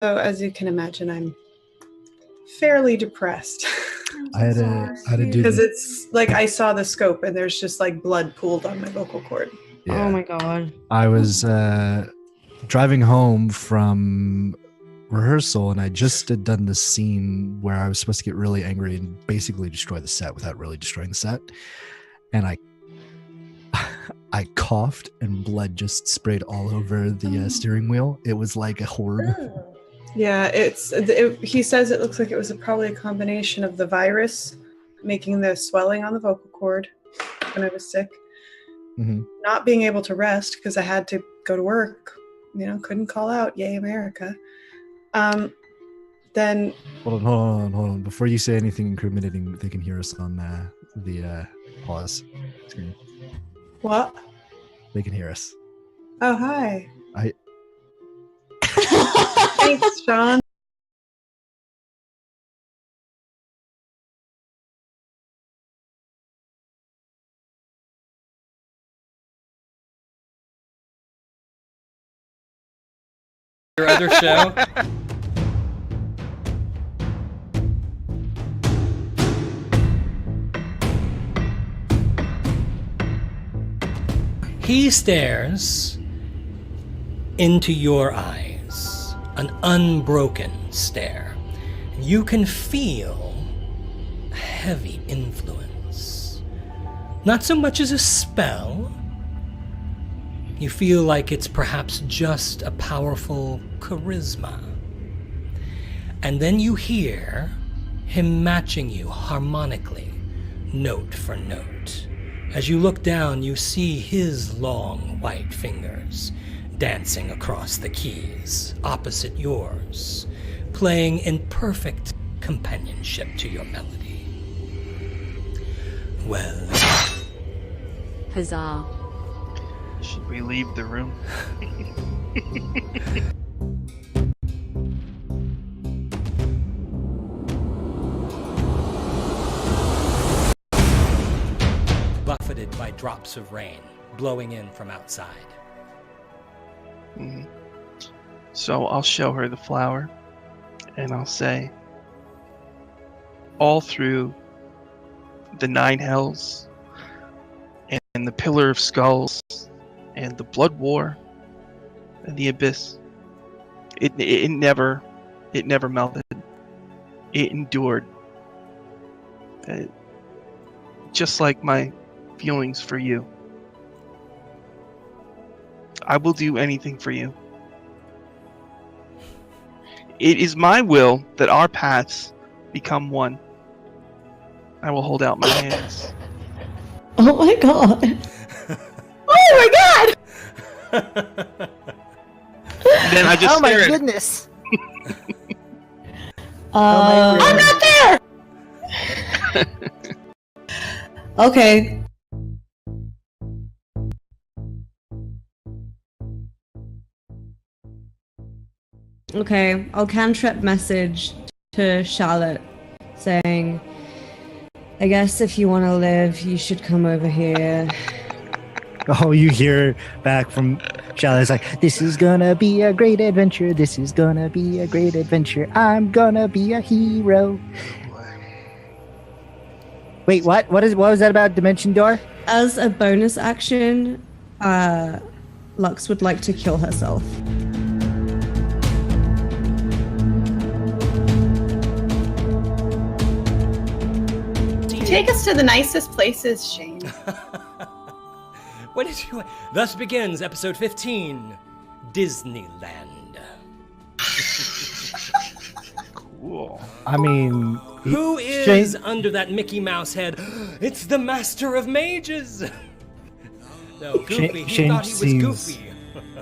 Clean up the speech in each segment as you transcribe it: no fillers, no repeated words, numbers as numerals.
So, as you can imagine, I'm fairly depressed. I had to do because it's like I saw the scope and there's just like blood pooled on my vocal cord. Yeah. Oh my god. I was driving home from rehearsal and I just had done this scene where I was supposed to get really angry and basically destroy the set without really destroying the set. And I coughed and blood just sprayed all over the steering wheel. It was like a horror. Yeah, he says it looks like it was probably a combination of the virus making the swelling on the vocal cord when I was sick. Mm-hmm. Not being able to rest because I had to go to work, couldn't call out, yay America. Then hold on. Before you say anything incriminating, they can hear us on the pause screen. What? They can hear us. Oh, hi. Thanks, Sean. Your other show? He stares into your eyes, an unbroken stare. You can feel a heavy influence. Not so much as a spell. You feel like it's perhaps just a powerful charisma. And then you hear him matching you harmonically, note for note. As you look down, you see his long white fingers dancing across the keys opposite yours, playing in perfect companionship to your melody. Well, Huzzah. Should we leave the room? buffeted by drops of rain blowing in from outside. Mm-hmm. So I'll show her the flower, and I'll say, all through the 9 hells, and the Pillar of Skulls, and the Blood War, and the Abyss, it never melted. It endured. Just like my feelings for you. I will do anything for you. It is my will that our paths become one. I will hold out my hands. Oh my god. Oh my god! Then I just oh my stare at it. goodness. I'm not there! Okay. Okay, I'll cantrip message to Charlotte saying, I guess if you want to live, you should come over here. Oh, you hear back from Charlotte. It's like, this is gonna be a great adventure. This is gonna be a great adventure. I'm gonna be a hero. Wait, what? What was that about Dimension Door? As a bonus action, Lux would like to kill herself. Take us to the nicest places, Shane. What did you... Thus begins episode 15, Disneyland. Cool. I mean, Who is under that Mickey Mouse head? It's the Master of Mages! No, Goofy. He thought he was Goofy.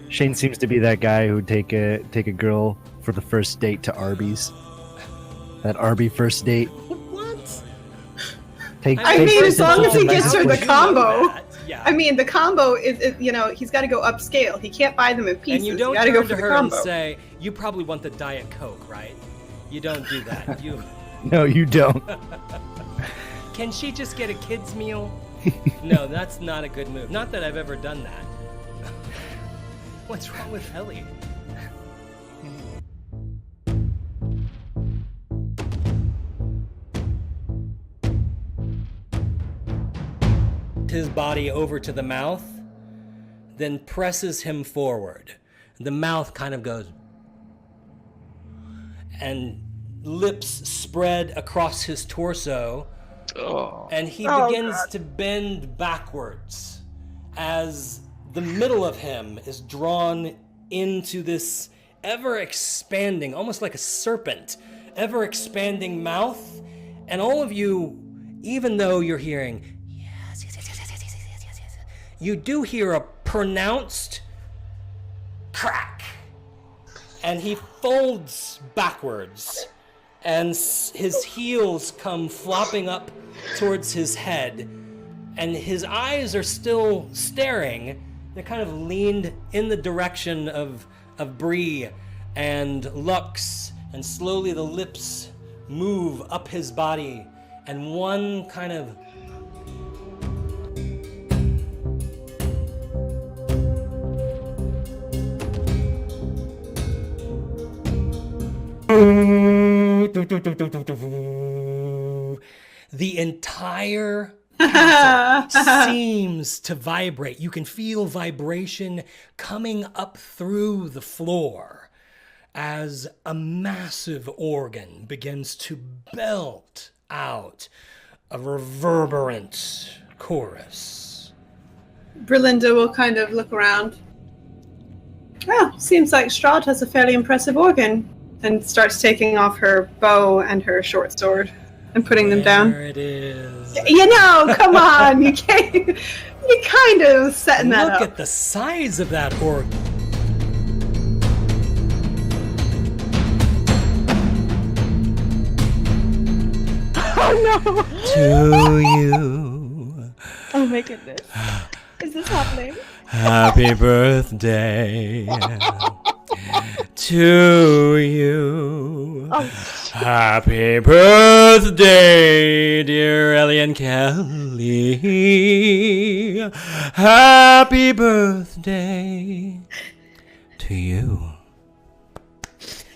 Shane seems to be that guy who'd take a girl for the first date to Arby's. That Arby first date. What? I mean, as long as he gets her the You know combo. that, yeah. I mean, the combo is he's got to go upscale. He can't buy them in pieces. And you don't got to turn go to for her the and combo. say, you probably want the Diet Coke, right? You don't do that. You... No, you don't. Can she just get a kid's meal? No, that's not a good move. Not that I've ever done that. What's wrong with Ellie? his body over to the mouth, then presses him forward. The mouth kind of goes, and lips spread across his torso, and he begins to bend backwards as the middle of him is drawn into this ever-expanding, almost like a serpent, ever-expanding mouth. And all of you, even though you're hearing, yes, you do hear a pronounced crack. And he folds backwards, and his heels come flopping up towards his head, and his eyes are still staring. They're kind of leaned in the direction of Bree and Lux, and slowly the lips move up his body, and one kind of the entire castle seems to vibrate. You can feel vibration coming up through the floor as a massive organ begins to belt out a reverberant chorus. Berlinda will kind of look around. Oh, seems like Strahd has a fairly impressive organ. And starts taking off her bow and her short sword and putting them down. There it is. You know, come on, you can't. You kind of setting that up. Look at the size of that organ. Oh no! To you. Oh my goodness. Is this happening? Happy birthday to you. Oh. Happy birthday, dear Ellie and Kelly. Happy birthday to you.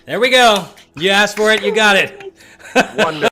There we go. You asked for it, you got it. Wonderful.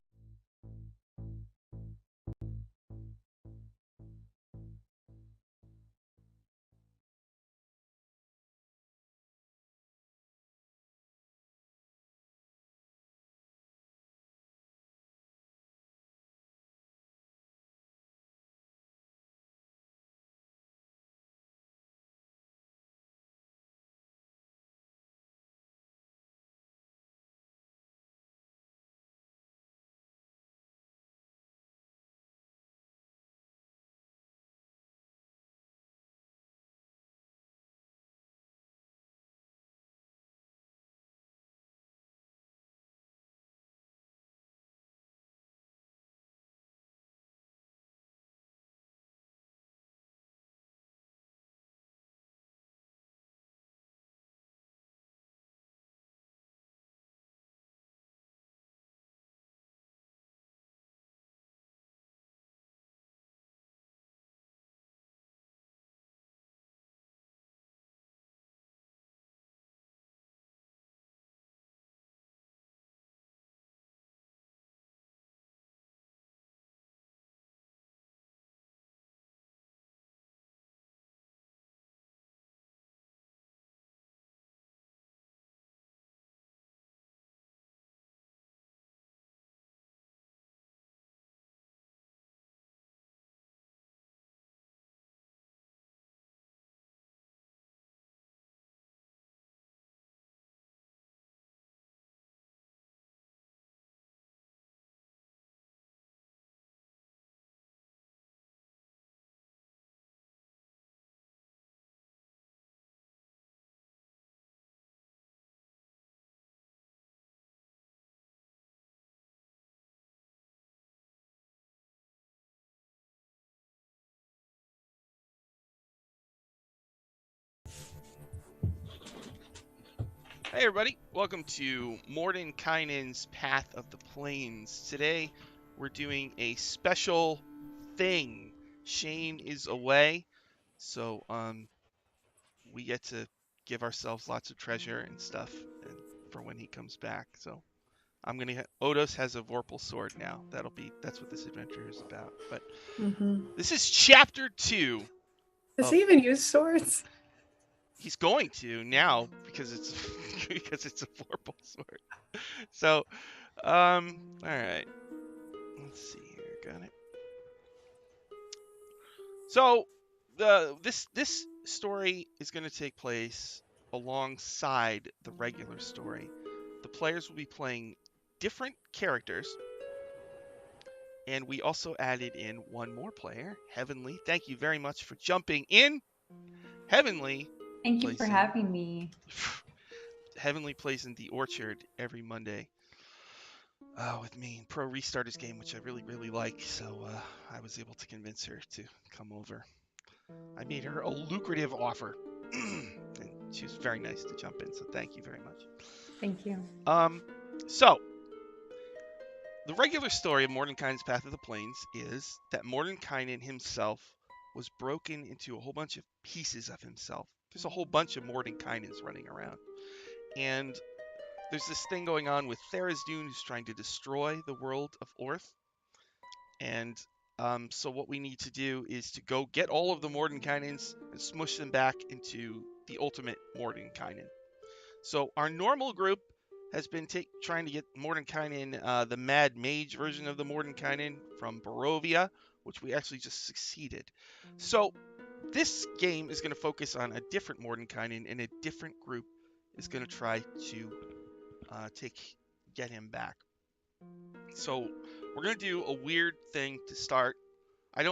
Hey everybody, welcome to Mordenkainen's Path of the Plains. Today we're doing a special thing. Shane is away, so we get to give ourselves lots of treasure and stuff for when he comes back. So Odos has a Vorpal sword now. That's what this adventure is about. But Mm-hmm. this is chapter 2. Does he even use swords? He's going to now because it's because it's a Vorpal sword. So, all right. Let's see here. Got it. So, this story is going to take place alongside the regular story. The players will be playing different characters, and we also added in one more player, Heavenly. Thank you very much for jumping in. Heavenly. Thank you for having me. Heavenly plays in the Orchard every Monday with me in Pro Restarters game, which I really, really like. So I was able to convince her to come over. I made her a lucrative offer, and she was very nice to jump in. So thank you very much. Thank you. So the regular story of Mordenkainen's Path of the Plains is that Mordenkainen himself was broken into a whole bunch of pieces of himself. There's a whole bunch of Mordenkainens running around. And there's this thing going on with Tharizdun who's trying to destroy the world of Orth. And so what we need to do is to go get all of the Mordenkainens and smush them back into the ultimate Mordenkainen. So our normal group has been trying to get Mordenkainen, the Mad Mage version of the Mordenkainen from Barovia, which we actually just succeeded. So this game is going to focus on a different Mordenkainen, and a different group is going to try to get him back. So we're going to do a weird thing to start. I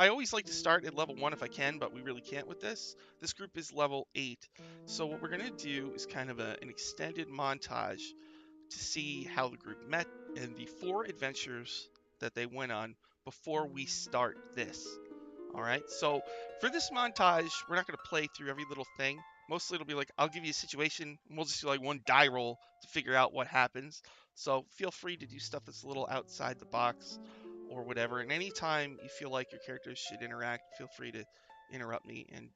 always like to start at level 1 if I can, but we really can't with this. This group is level 8. So what we're going to do is kind of an extended montage to see how the group met and the 4 adventures that they went on before we start this. All right, so for this montage, we're not going to play through every little thing. Mostly it'll be like, I'll give you a situation, and we'll just do like one die roll to figure out what happens. So feel free to do stuff that's a little outside the box or whatever. And anytime you feel like your characters should interact, feel free to interrupt me and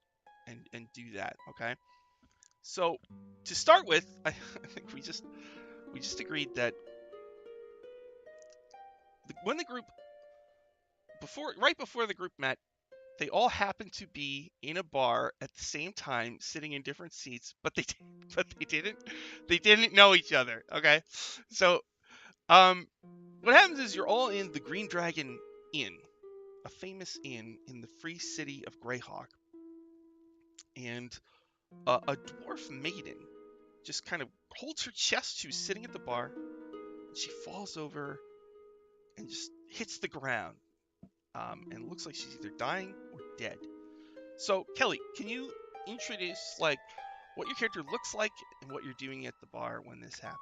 do that, okay? So to start with, I think we just agreed that when the group, right before the group met, they all happened to be in a bar at the same time, sitting in different seats, but they didn't know each other. Okay, so what happens is you're all in the Green Dragon Inn, a famous inn in the free city of Greyhawk, and a dwarf maiden just kind of holds her chest. She was sitting at the bar, and she falls over and just hits the ground. And it looks like she's either dying or dead. So, Kelly, can you introduce like what your character looks like and what you're doing at the bar when this happens?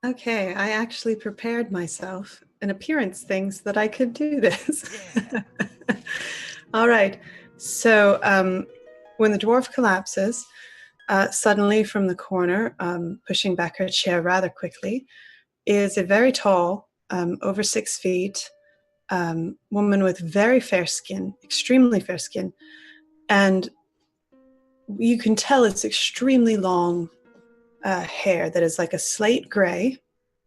Okay, I actually prepared myself in appearance things that I could do this. Yeah. All right. So when the dwarf collapses, suddenly from the corner, pushing back her chair rather quickly, is a very tall, over 6 feet, woman with very fair skin, extremely fair skin. And you can tell it's extremely long hair that is like a slate gray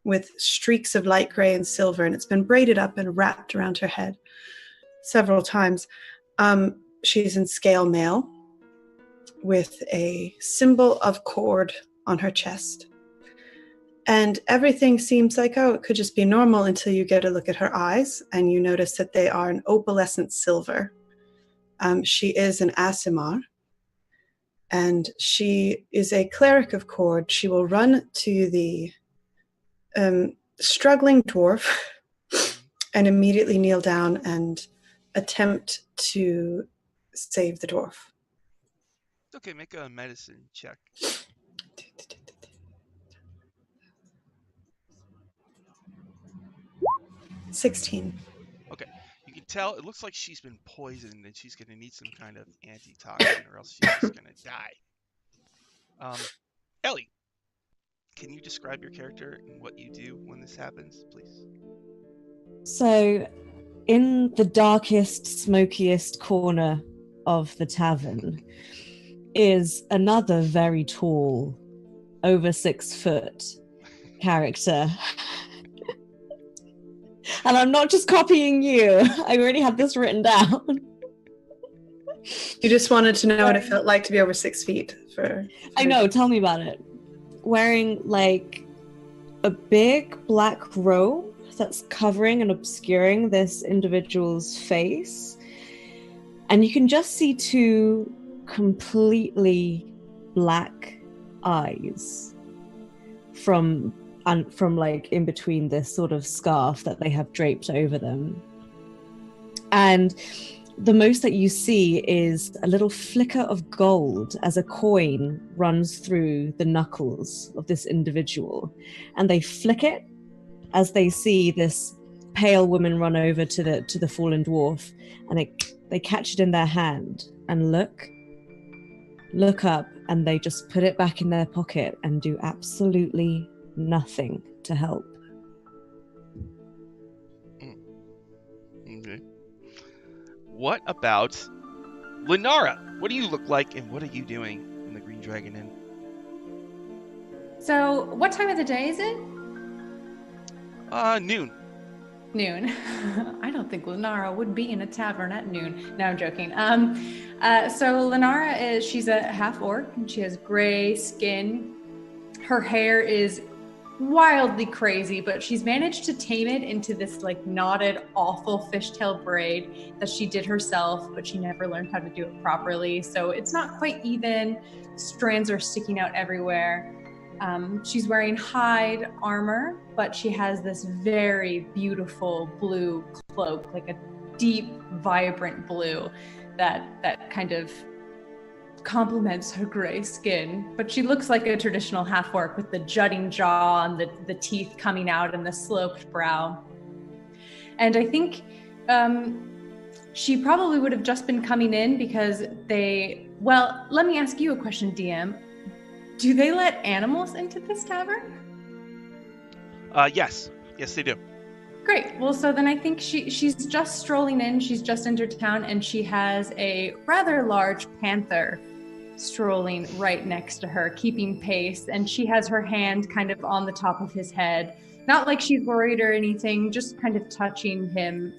with streaks of light gray and silver, and it's been braided up and wrapped around her head several times. She's in scale mail with a symbol of cord on her chest. And everything seems like, oh, it could just be normal until you get a look at her eyes and you notice that they are an opalescent silver. She is an Aasimar, and she is a cleric of Cord. She will run to the struggling dwarf and immediately kneel down and attempt to save the dwarf. Okay, make a medicine check. 16. Okay, you can tell it looks like she's been poisoned and she's going to need some kind of antitoxin or else she's just going to die. Ellie, can you describe your character and what you do when this happens, please? So, in the darkest, smokiest corner of the tavern is another very tall over 6 foot character. And I'm not just copying you. I already had this written down. You just wanted to know what it felt like to be over 6 feet. I know, tell me about it. Wearing like a big black robe that's covering and obscuring this individual's face. And you can just see 2 completely black eyes from like in between this sort of scarf that they have draped over them. And the most that you see is a little flicker of gold as a coin runs through the knuckles of this individual. And they flick it as they see this pale woman run over to the fallen dwarf, and they catch it in their hand and look up, and they just put it back in their pocket and do absolutely nothing to help. Okay. What about Lenara? What do you look like, and what are you doing in the Green Dragon Inn? So, what time of the day is it? Noon. Noon. I don't think Lenara would be in a tavern at noon. No, I'm joking. So Lenara she's a half orc, and she has gray skin. Her hair is wildly crazy, but she's managed to tame it into this like knotted, awful fishtail braid that she did herself, but she never learned how to do it properly. So it's not quite even. Strands are sticking out everywhere. She's wearing hide armor, but she has this very beautiful blue cloak, like a deep, vibrant blue that kind of complements her gray skin. But she looks like a traditional half-orc with the jutting jaw and the teeth coming out and the sloped brow. And I think she probably would have just been coming in because well, let me ask you a question, DM. Do they let animals into this tavern? Yes, they do. Great. Well, so then I think she's just strolling in. She's just entered town, and she has a rather large panther strolling right next to her, keeping pace. And she has her hand kind of on the top of his head. Not like she's worried or anything, just kind of touching him.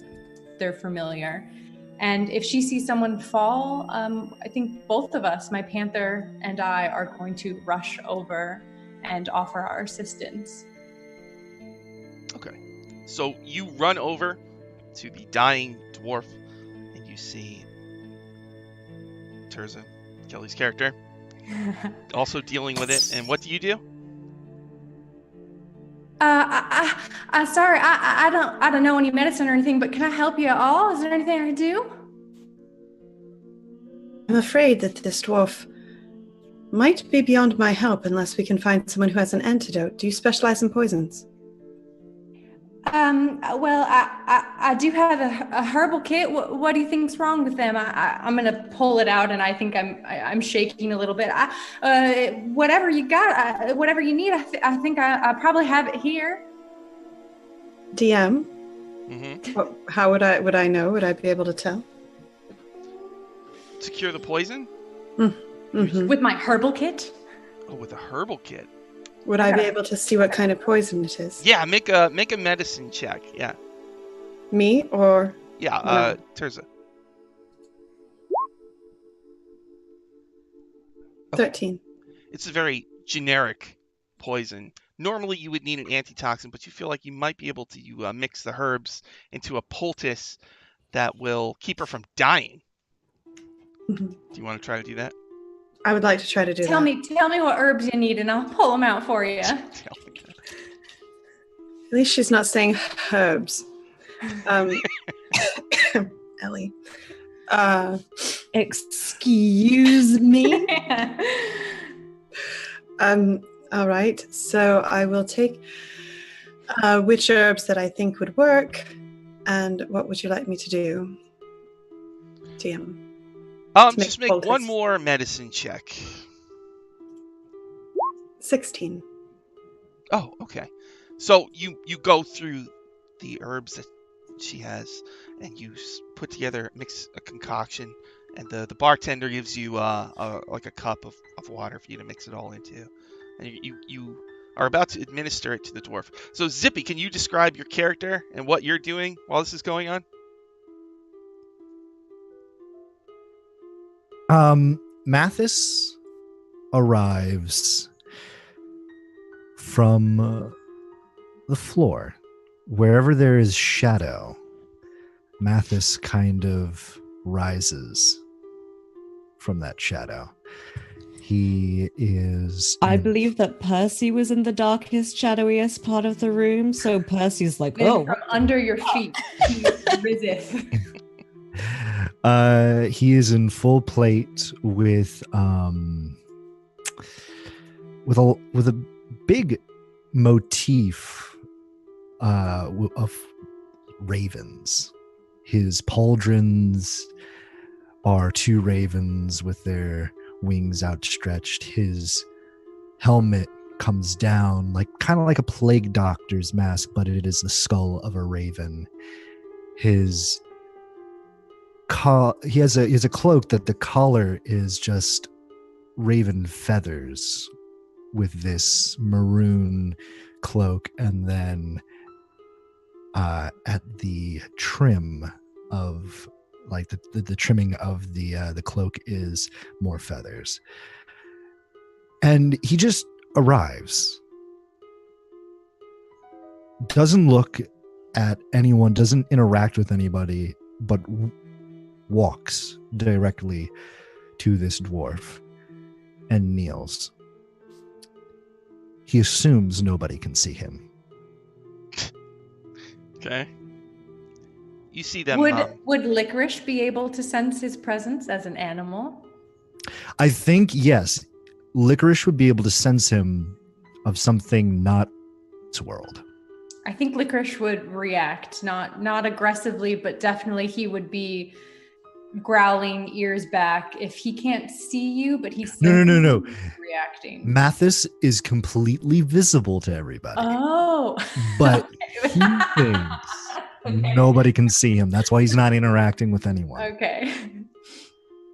They're familiar. And if she sees someone fall, I think both of us, my panther and I, are going to rush over and offer our assistance. Okay. So you run over to the dying dwarf, and you see Terza, Kelly's character, also dealing with it. And what do you do? Sorry, I don't know any medicine or anything, but can I help you at all? Is there anything I can do? I'm afraid that this dwarf might be beyond my help unless we can find someone who has an antidote. Do you specialize in poisons? Well, I do have a herbal kit. What do you think's wrong with them? I'm gonna pull it out, and I think I'm shaking a little bit. Whatever you got, whatever you need, I think I probably have it here. DM? Mm-hmm. How would I know? Would I be able to tell? To cure the poison? Mm-hmm. With my herbal kit? Oh, with a herbal kit. Would I be able to see what kind of poison it is? Yeah, make a medicine check. Yeah. Me or? Yeah, no. Terza. 13. It's a very generic poison. Normally you would need an antitoxin, but you feel like you might be able to mix the herbs into a poultice that will keep her from dying. Mm-hmm. Do you want to try to do that? I would like to try to do Tell that. me what herbs you need, and I'll pull them out for you. At least she's not saying herbs. Ellie. Excuse me? All right. So I will take which herbs that I think would work, and what would you like me to do? DM. Just make one more medicine check. 16. Oh, okay. So you go through the herbs that she has, and you mix a concoction, and the bartender gives you like a cup of water for you to mix it all into. and you are about to administer it to the dwarf. So Zippy, can you describe your character and what you're doing while this is going on? Mathis arrives from the floor. Wherever there is shadow, Mathis kind of rises from that shadow. He is... I believe that Percy was in the darkest, shadowiest part of the room, so Percy's like, Then oh. from under your feet, he riseth. He is in full plate with a big motif of ravens. His pauldrons are 2 ravens with their wings outstretched. His helmet comes down kind of like a plague doctor's mask, but it is the skull of a raven. He has a cloak that the collar is just raven feathers with this maroon cloak, and then at the trim of the trimming of the cloak is more feathers. And he just arrives, doesn't look at anyone, doesn't interact with anybody, but walks directly to this dwarf and kneels. He assumes nobody can see him. Okay. You see them. Would Licorice be able to sense his presence as an animal? I think, yes. Licorice would be able to sense him of something not its world. I think Licorice would react, not aggressively, but definitely he would be growling, ears back. If he can't see you, but he's no. reacting. Mathis is completely visible to everybody. Oh. But he thinks nobody can see him. That's why he's not interacting with anyone. Okay.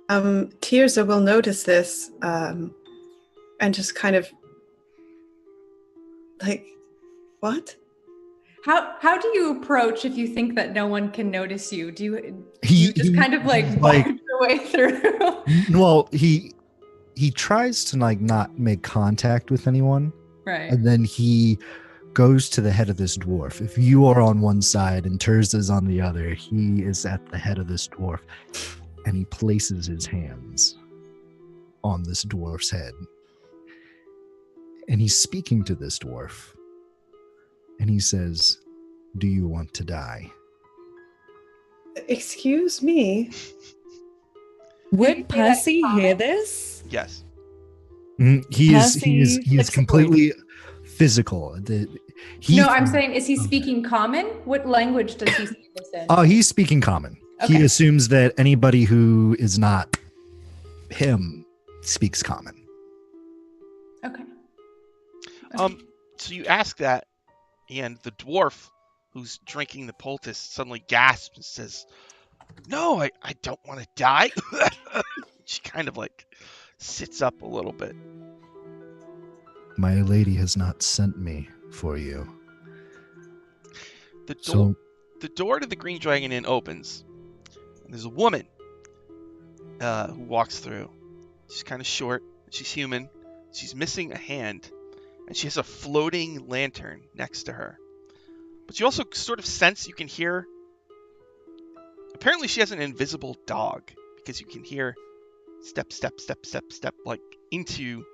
Tirza will notice this and just kind of what? How do you approach if you think that no one can notice you? Do you just kind of walk your way through? Well, he tries to not make contact with anyone. Right. And then he goes to the head of this dwarf. If you are on one side and Tirza's on the other, he is at the head of this dwarf, and he places his hands on this dwarf's head. And he's speaking to this dwarf. And he says, "Do you want to die?" Excuse me? Would Percy hear this? Yes. He is completely physical. I'm saying, is he speaking common? What language does he speak this in? Oh, he's speaking common. Okay. He assumes that anybody who is not him speaks common. Okay. So you ask that, and the dwarf who's drinking the poultice suddenly gasps and says, "No, I don't want to die." She kind of sits up a little bit. "My lady has not sent me for you." The door to the Green Dragon Inn opens, and there's a woman who walks through. She's kind of short. She's human. She's missing a hand, and she has a floating lantern next to her. But you also sort of sense, you can hear, apparently she has an invisible dog, because you can hear step, step, step, step, step, into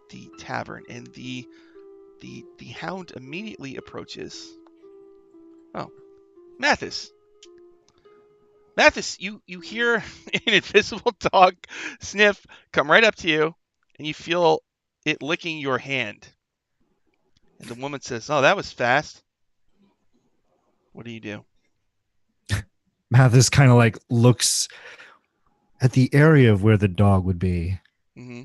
the tavern, and the hound immediately approaches. Oh, Mathis, you hear an invisible dog sniff, come right up to you, and you feel it licking your hand. And the woman says, "Oh, that was fast." What do you do? Mathis kind of looks at the area of where the dog would be, Mm-hmm.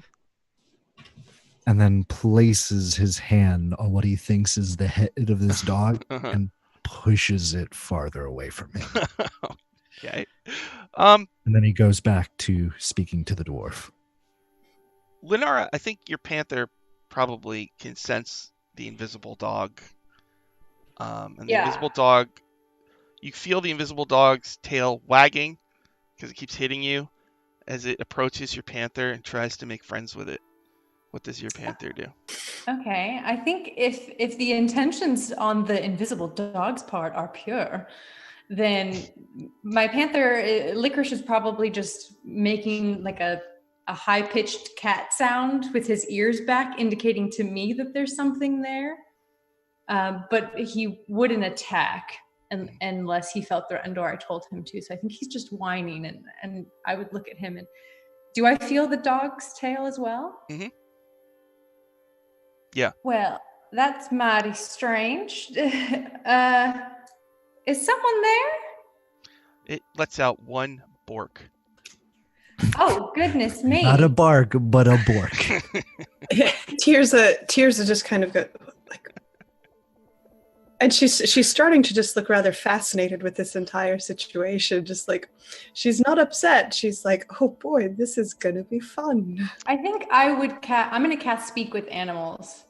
and then places his hand on what he thinks is the head of this dog and pushes it farther away from him. Okay. And then he goes back to speaking to the dwarf. Linara, I think your panther probably can sense the invisible dog. And the invisible dog, you feel the invisible dog's tail wagging because it keeps hitting you as it approaches your panther and tries to make friends with it. What does your panther do? Okay, I think if the intentions on the invisible dog's part are pure, then my panther Licorice is probably just making like a high-pitched cat sound with his ears back, indicating to me that there's something there. But he wouldn't attack unless he felt threatened or I told him to. So I think he's just whining, and I would look at him and do I feel the dog's tail as well? Mm-hmm. Yeah. Well, that's mighty strange. Is someone there? It lets out one bork. Oh, goodness me. Not a bark, but a bork. Tears are just kind of go like, and she's starting to just look rather fascinated with this entire situation. Just like, she's not upset. She's like, oh boy, this is gonna be fun. I think I'm gonna cast Speak with Animals.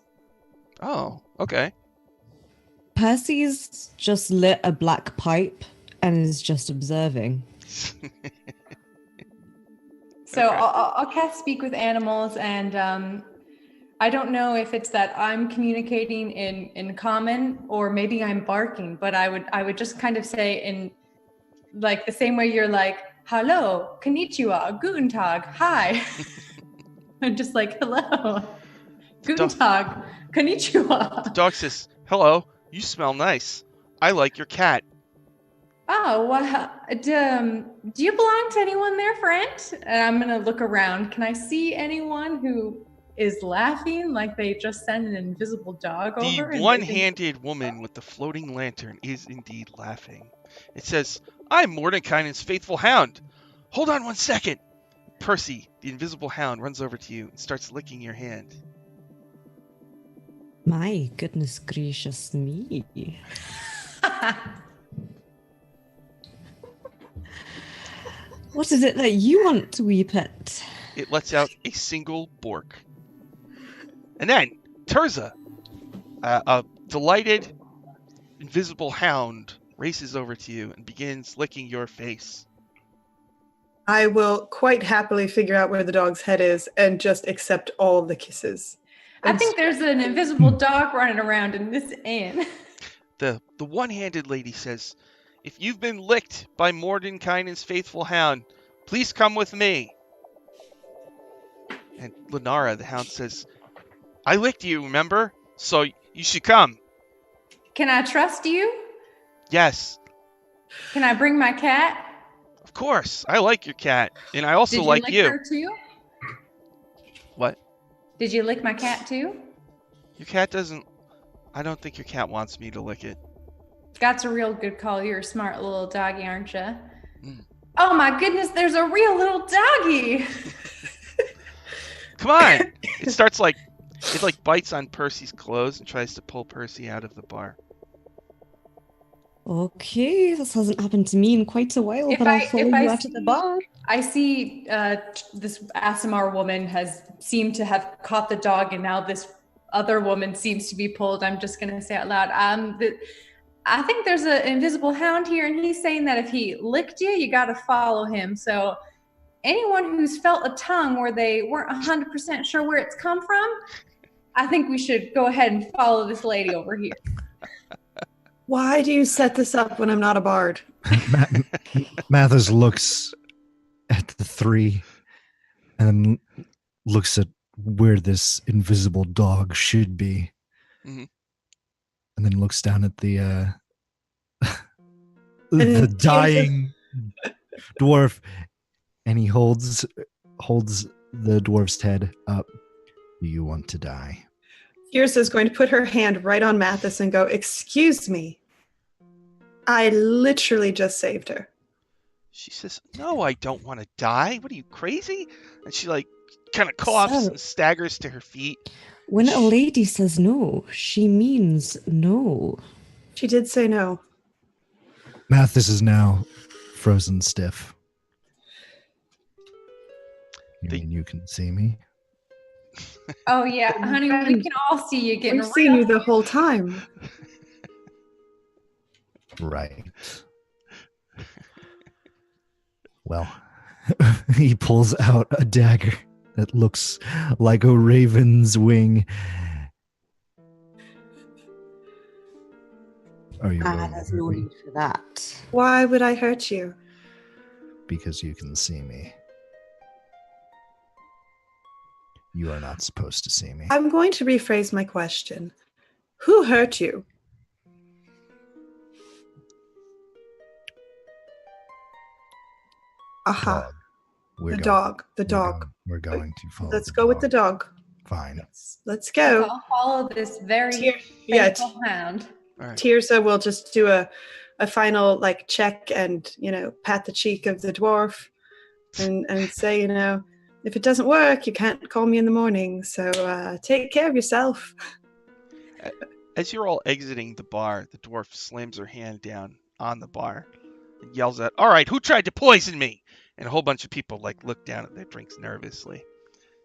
Oh, okay. Percy's just lit a black pipe and is just observing. So Okay. I'll cast Speak with Animals, and I don't know if it's that I'm communicating in common or maybe I'm barking, but I would just kind of say in like the same way you're like, hello, konnichiwa, guten tag, hi. I'm just like, hello, guten tag, konnichiwa. The dog says, hello, you smell nice. I like your cat. Oh, well, do you belong to anyone there, friend? And I'm going to look around. Can I see anyone who is laughing like they just sent an invisible dog over? The one-handed woman with the floating lantern is indeed laughing. It says, I'm Mordenkainen's faithful hound. Hold on 1 second. Percy, the invisible hound, runs over to you and starts licking your hand. My goodness gracious me. What is it that you want, wee pet? It lets out a single bork. And then, Terza, a delighted invisible hound, races over to you and begins licking your face. I will quite happily figure out where the dog's head is and just accept all of the kisses. I think there's an invisible dog running around in this inn. The one-handed lady says, if you've been licked by Mordenkainen's faithful hound, please come with me. And Linara, the hound, says, I licked you, remember? So you should come. Can I trust you? Yes, Can I bring my cat? of course. I like your cat. And I also Did you like lick you. her too? What? Did you lick my cat too? Your cat doesn't... I don't think your cat wants me to lick it. That's a real good call. You're a smart little doggy, aren't you? Mm. Oh my goodness, there's a real little doggy. Come on! It starts like... It like bites on Percy's clothes and tries to pull Percy out of the bar. Okay, this hasn't happened to me in quite a while, If but I'll I- follow if I you out of the see- bar. I see this Asimar woman has seemed to have caught the dog, and now this other woman seems to be pulled. I'm just going to say out loud. I think there's an invisible hound here, and he's saying that if he licked you, you got to follow him. So anyone who's felt a tongue where they weren't 100% sure where it's come from, I think we should go ahead and follow this lady over here. Why do you set this up when I'm not a bard? Mathis looks at the three and then looks at where this invisible dog should be. Mhm. And then looks down at the And dying dwarf, and he holds the dwarf's head up. Do you want to die? Tirsa is going to put her hand right on Mathis and go, excuse me. I literally just saved her. She says, no, I don't want to die. What are you, crazy? And she like kind of coughs Sir. and staggers to her feet. When a lady says no, she means no. She did say no. Mathis is now frozen stiff. You They- mean you can see me? Oh yeah, honey, we can all see you getting We've seen real. you the whole time. Right. Well, he pulls out a dagger that looks like a raven's wing. Are you going to There's hurt no me? need for that. Why would I hurt you? Because you can see me. You are not supposed to see me. I'm going to rephrase my question. Who hurt you? Aha. Dog. We're The going- dog. The we're dog. going- We're going to follow. Let's go with the dog. Fine. Let's go. I'll follow this very Yeah, faithful hound. All right. Tirza will just do a final like check and pat the cheek of the dwarf and say, if it doesn't work, you can't call me in the morning. So take care of yourself. As you're all exiting the bar, the dwarf slams her hand down on the bar and yells out, "All right, who tried to poison me?" And a whole bunch of people look down at their drinks nervously.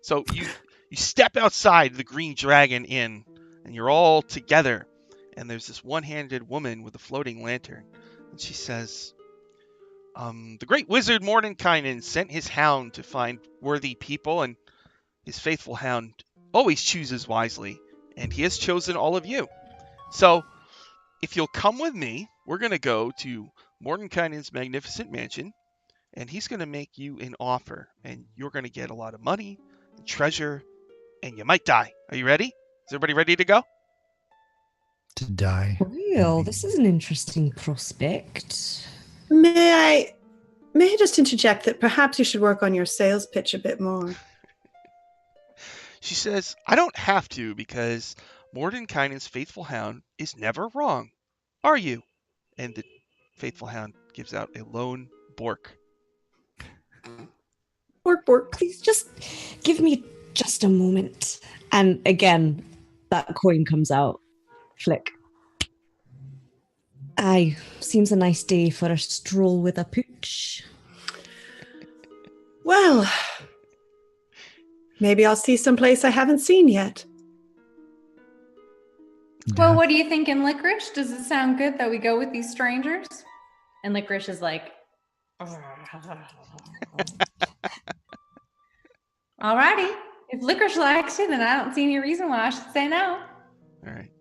So you step outside the Green Dragon Inn, and you're all together. And there's this one-handed woman with a floating lantern, and she says, "The great wizard Mordenkainen sent his hound to find worthy people, and his faithful hound always chooses wisely, and he has chosen all of you. So, if you'll come with me, we're going to go to Mordenkainen's magnificent mansion, and he's going to make you an offer, and you're going to get a lot of money and treasure, and you might die. Are you ready? Is everybody ready to go?" To die. Well, this is an interesting prospect. May I just interject that perhaps you should work on your sales pitch a bit more? She says, "I don't have to, because Mordenkainen's faithful hound is never wrong. Are you?" And the faithful hound gives out a lone bork. Work. Please just give me just a moment. And again, that coin comes out. Flick. Aye, seems a nice day for a stroll with a pooch. Well, maybe I'll see someplace I haven't seen yet. Well, what do you think in Licorice? Does it sound good that we go with these strangers? And Licorice is like, alrighty. If Licorice likes it, then I don't see any reason why I should say no. All right.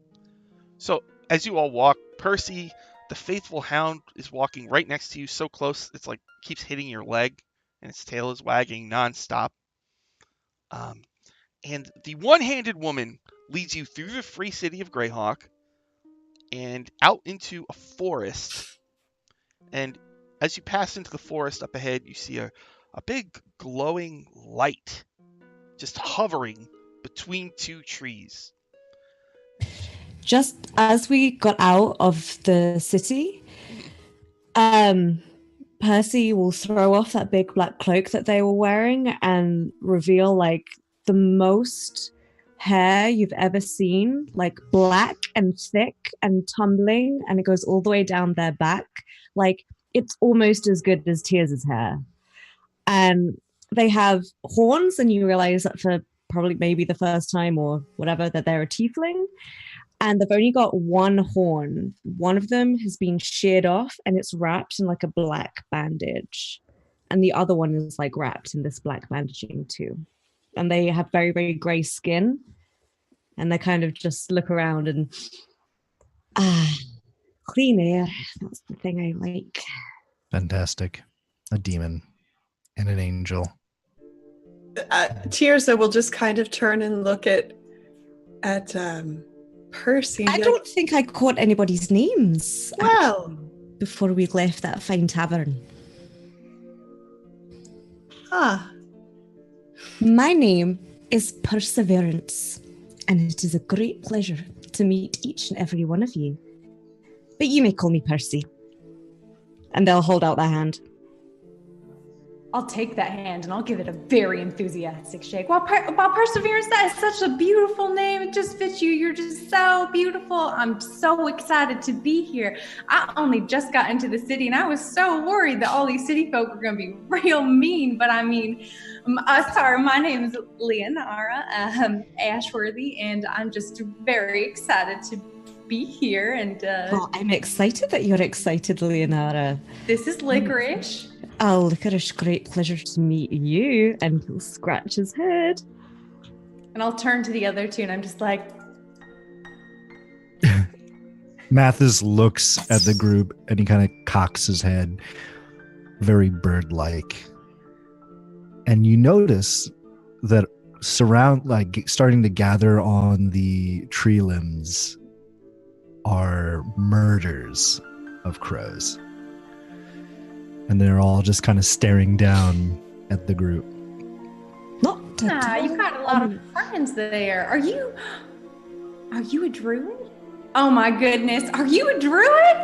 So as you all walk, Percy, the faithful hound, is walking right next to you, so close it's like keeps hitting your leg, and its tail is wagging nonstop. And the one-handed woman leads you through the free city of Greyhawk and out into a forest. And as you pass into the forest up ahead, you see a big glowing light just hovering between two trees. Just as we got out of the city, Percy will throw off that big black cloak that they were wearing and reveal like the most hair you've ever seen, like black and thick and tumbling, and it goes all the way down their back. Like it's almost as good as Tears' hair. And they have horns, and you realize that for probably maybe the first time or whatever that they're a tiefling. And they've only got one horn. One of them has been sheared off and it's wrapped in like a black bandage. And the other one is like wrapped in this black bandaging too. And they have very, very grey skin. And they kind of just look around and, clean air. That's the thing I like. Fantastic. A demon and an angel. Tirza will just kind of turn and look at Percy. I don't think I caught anybody's names. Well, actually, before we left that fine tavern. My name is Perseverance, and it is a great pleasure to meet each and every one of you. But you may call me Percy. And they'll hold out their hand. I'll take that hand and I'll give it a very enthusiastic shake. Wow, Perseverance, that is such a beautiful name. It just fits you. You're just so beautiful. I'm so excited to be here. I only just got into the city and I was so worried that all these city folk were going to be real mean. But I mean, Sorry, my name is Leonara Ashworthy, and I'm just very excited to be here. And Oh, I'm excited that you're excited, Leonara. this is Licorice. Oh, Licorice, great pleasure to meet you. And he'll scratch his head. And I'll turn to the other two, and I'm just like, Mathis looks at the group and he kind of cocks his head, very bird-like. And you notice that starting to gather on the tree limbs are murders of crows. And they're all just kind of staring down at the group. Not you've got a lot of friends there. Are you a druid? Oh my goodness, are you a druid?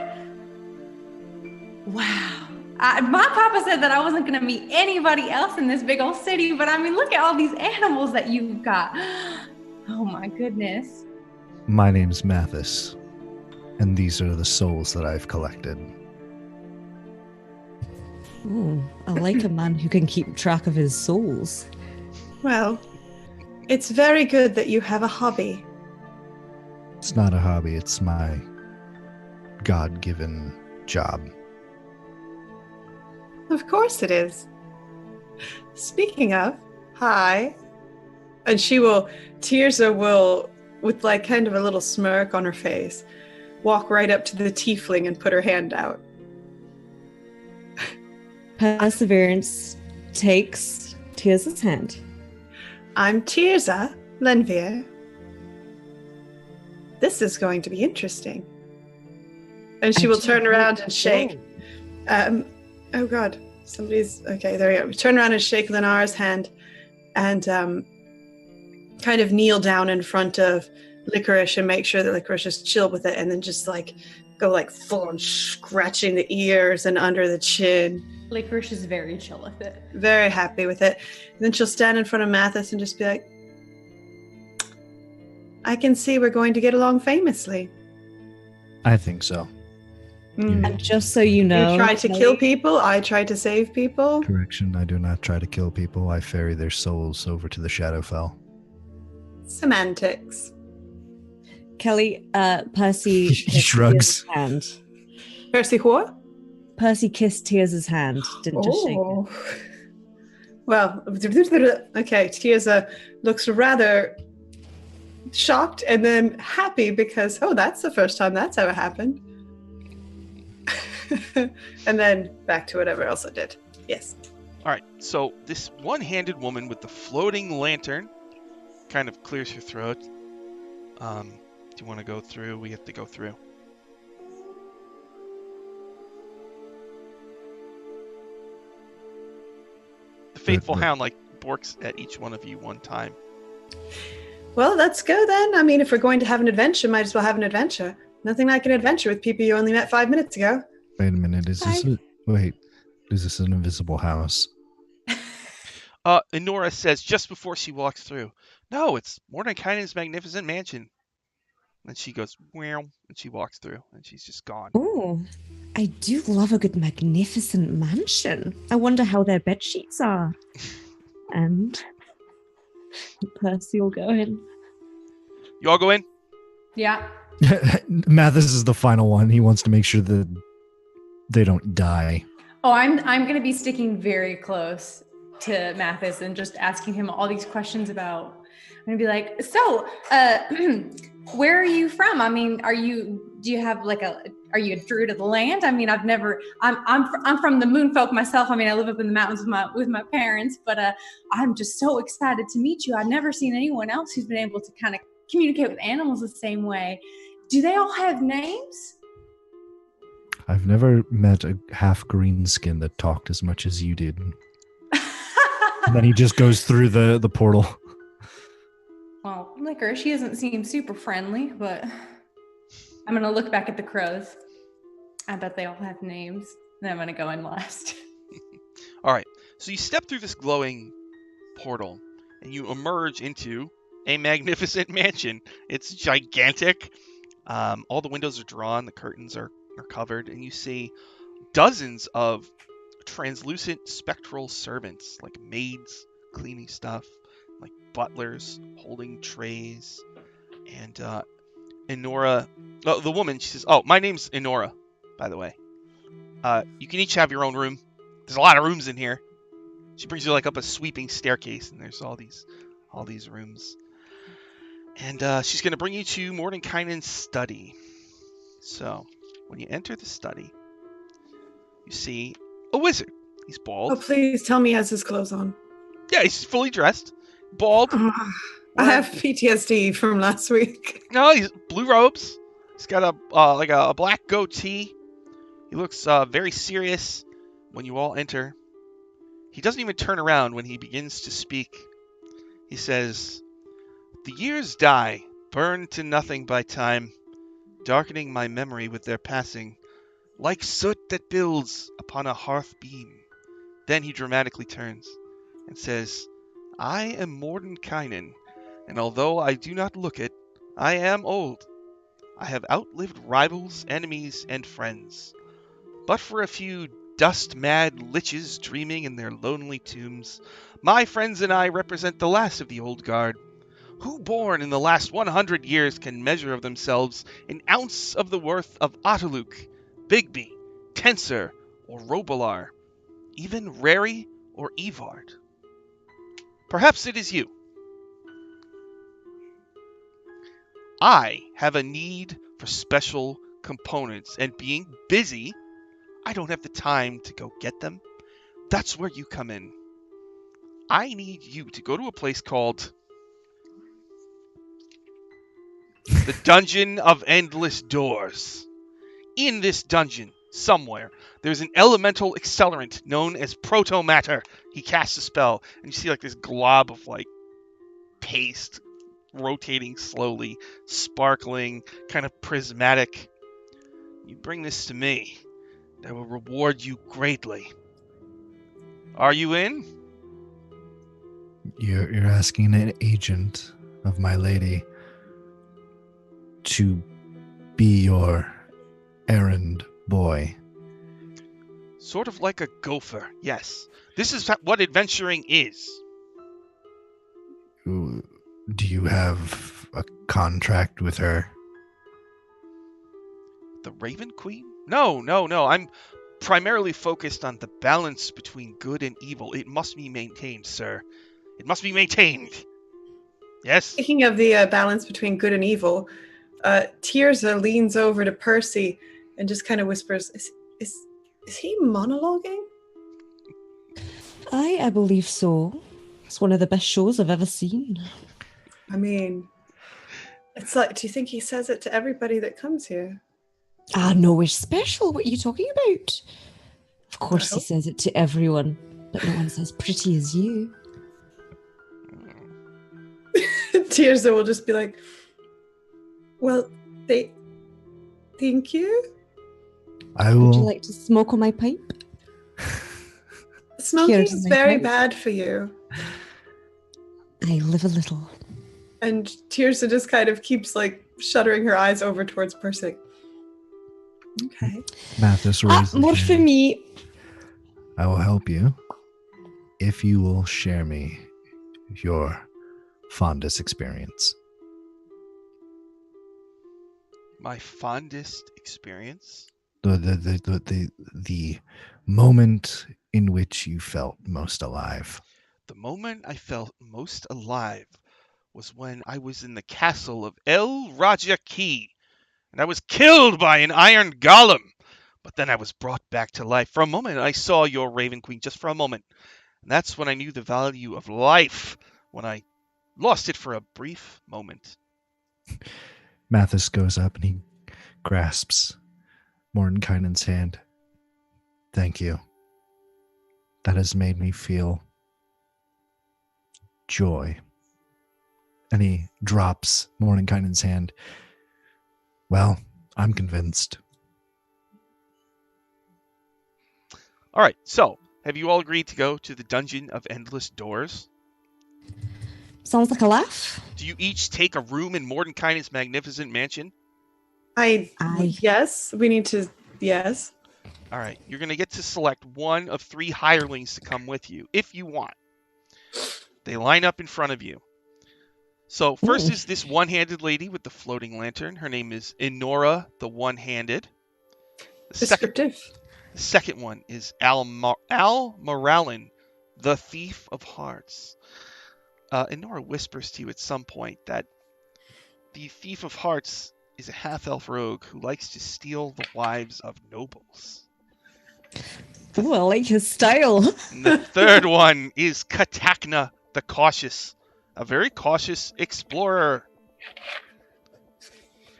Wow. My papa said that I wasn't going to meet anybody else in this big old city, but I mean, look at all these animals that you've got. Oh my goodness. My name's Mathis, and these are the souls that I've collected. Oh, I like a man who can keep track of his souls. Well, it's very good that you have a hobby. It's not a hobby, it's my God-given job. Of course it is. Speaking of, hi. And Tirza will, with like kind of a little smirk on her face, walk right up to the tiefling and put her hand out. Perseverance takes Tirza's hand. I'm Tirza Lenvier. This is going to be interesting. And she will turn around and shake. Oh God, okay, there we go. We turn around and shake Lenara's hand and kind of kneel down in front of Licorice and make sure that Licorice is chill with it, and then just like go like full on scratching the ears and under the chin. Licorice is very chill with it. Very happy with it. And then she'll stand in front of Mathis and just be like, I can see we're going to get along famously. I think so. And just so you know, you try to kill people, I try to save people. Correction, I do not try to kill people. I ferry their souls over to the Shadowfell. Semantics. Kelly, Percy He shrugs. Tirza's hand. Percy what? Percy kissed Tirza's hand, didn't just shake it. Well, okay, Tirza looks rather shocked and then happy because, that's the first time that's ever happened. And then back to whatever else I did. Yes. All right, so this one-handed woman with the floating lantern kind of clears her throat. Do you want to go through? We have to go through. The faithful hound borks at each one of you one time. Well, let's go then. I mean, if we're going to have an adventure, might as well have an adventure. Nothing like an adventure with people you only met 5 minutes ago. Wait a minute, is this an invisible house? Enora says just before she walks through, no, it's Mordenkainen's magnificent mansion. And she goes, wow, and she walks through, and she's just gone. Oh, I do love a good magnificent mansion. I wonder how their bed sheets are. And Percy will go in. You all go in? Yeah. Mathis is the final one. He wants to make sure that they don't die. Oh, I'm going to be sticking very close to Mathis and just asking him all these questions about. I'm going to be like, so, where are you from? I mean, are you a druid of the land? I mean, I'm from the Moonfolk myself. I mean, I live up in the mountains with my parents, but I'm just so excited to meet you. I've never seen anyone else who's been able to kind of communicate with animals the same way. Do they all have names? I've never met a half green skin that talked as much as you did. And then he just goes through the portal. Well, Licorice, she doesn't seem super friendly, but I'm going to look back at the crows. I bet they all have names. And I'm going to go in last. All right. So you step through this glowing portal, and you emerge into a magnificent mansion. It's gigantic. All the windows are drawn. The curtains are covered. And you see dozens of translucent spectral servants, like maids, cleaning stuff, like butlers holding trays. And Enora, the woman, she says, "Oh, my name's Enora, by the way. You can each have your own room. There's a lot of rooms in here." She brings you like up a sweeping staircase, and there's all these rooms. And she's going to bring you to Mordenkainen's study. So, when you enter the study, you see a wizard. He's bald. Oh, please tell me he has his clothes on. Yeah, he's fully dressed. Bald. I have PTSD from last week. No, he's blue robes. He's got a black goatee. He looks very serious when you all enter. He doesn't even turn around when he begins to speak. He says, "The years die, burned to nothing by time, darkening my memory with their passing, like soot that builds upon a hearth beam." Then he dramatically turns and says, "I am Mordenkainen, and although I do not look it, I am old. I have outlived rivals, enemies, and friends. But for a few dust-mad liches dreaming in their lonely tombs, my friends and I represent the last of the old guard. Who born in the last 100 years can measure of themselves an ounce of the worth of Otterluk, Bigby, Tensor, or Robilar, even Rary or Evard? Perhaps it is you. I have a need for special components, and being busy, I don't have the time to go get them. That's where you come in. I need you to go to a place called the Dungeon of Endless Doors. In this dungeon, somewhere, there's an elemental accelerant known as protomatter. He casts a spell, and you see like this glob of like paste rotating slowly, sparkling, kind of prismatic. You bring this to me, I will reward you greatly. Are you in? You're asking an agent of my lady to be your errand boy. Sort of like a gopher, yes. This is what adventuring is. Do you have a contract with her? The Raven Queen? No. I'm primarily focused on the balance between good and evil. It must be maintained, sir. It must be maintained. Yes? Speaking of the balance between good and evil, Tirza leans over to Percy and just kind of whispers, is he monologuing? I believe so. It's one of the best shows I've ever seen. I mean, it's like, do you think he says it to everybody that comes here? No, we're special. What are you talking about? Of course he says it to everyone, but no one's as pretty as you. Tirza will just be like, well, thank you. I will. Would you like to smoke on my pipe? Smoking is very bad for you. I live a little. And Tirza just kind of keeps like shuddering her eyes over towards Percy. Okay. Mathis raises More for me. I will help you if you will share me your fondest experience. My fondest experience? The moment in which you felt most alive. The moment I felt most alive was when I was in the castle of El Raja Key, and I was killed by an iron golem. But then I was brought back to life. For a moment, I saw your Raven Queen, just for a moment. And that's when I knew the value of life, when I lost it for a brief moment. Mathis goes up and he grasps Mordenkainen's hand. Thank you. That has made me feel joy. And he drops Mordenkainen's hand. Well, I'm convinced. All right, so have you all agreed to go to the Dungeon of Endless Doors? Sounds like a laugh. Do you each take a room in Mordenkainen's magnificent mansion? Yes, we need to, yes. All right, you're going to get to select one of 3 hirelings to come with you, if you want. They line up in front of you. So first is this one-handed lady with the floating lantern. Her name is Enora the One-Handed. Descriptive. The second one is Al Moralen, the Thief of Hearts. Enora whispers to you at some point that the Thief of Hearts is a half-elf rogue who likes to steal the wives of nobles. Ooh, I like his style. And the third one is Katakna the Cautious, a very cautious explorer.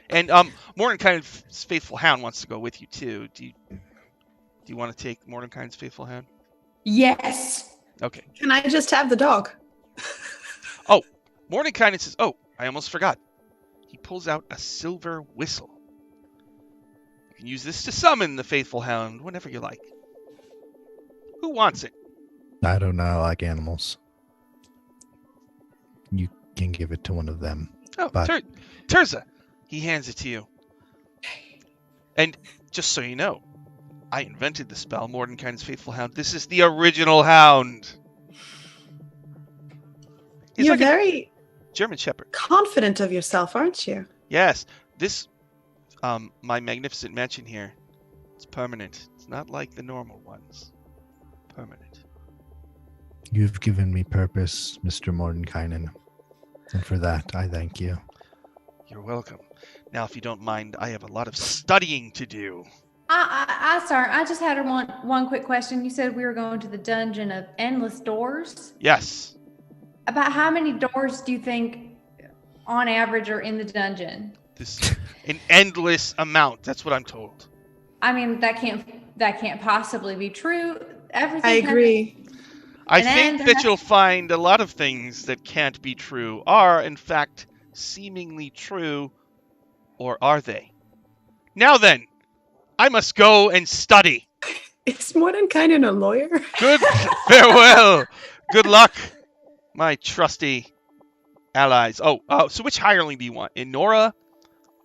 And Mordenkaine's faithful hound wants to go with you too. Do you want to take Mordenkaine's faithful hound? Yes. Okay. Can I just have the dog? Oh, Mordenkainen says, "Oh, I almost forgot." He pulls out a silver whistle. You can use this to summon the faithful hound whenever you like. Who wants it? I don't know. I like animals. You can give it to one of them. Oh, But- Terza. He hands it to you. And just so you know, I invented the spell, Mordenkaine's faithful hound. This is the original hound. He's You're like a very German Shepherd. confident of yourself, aren't you? Yes, this, my magnificent mansion here, it's permanent. It's not like the normal ones. Permanent. You've given me purpose, Mr. Mordenkainen. And for that, I thank you. You're welcome. Now, if you don't mind, I have a lot of studying to do. Sorry, I just had one quick question. You said we were going to the dungeon of endless doors. Yes. About how many doors do you think, on average, are in the dungeon? An endless amount. That's what I'm told. I mean, that can't possibly be true. Everything. I agree. I And think then that you'll find a lot of things that can't be true are, in fact, seemingly true, or are they? Now then, I must go and study. Is Mordenkainen a lawyer? Good farewell. Good luck, my trusty allies. Oh, so which hireling do you want? Enora,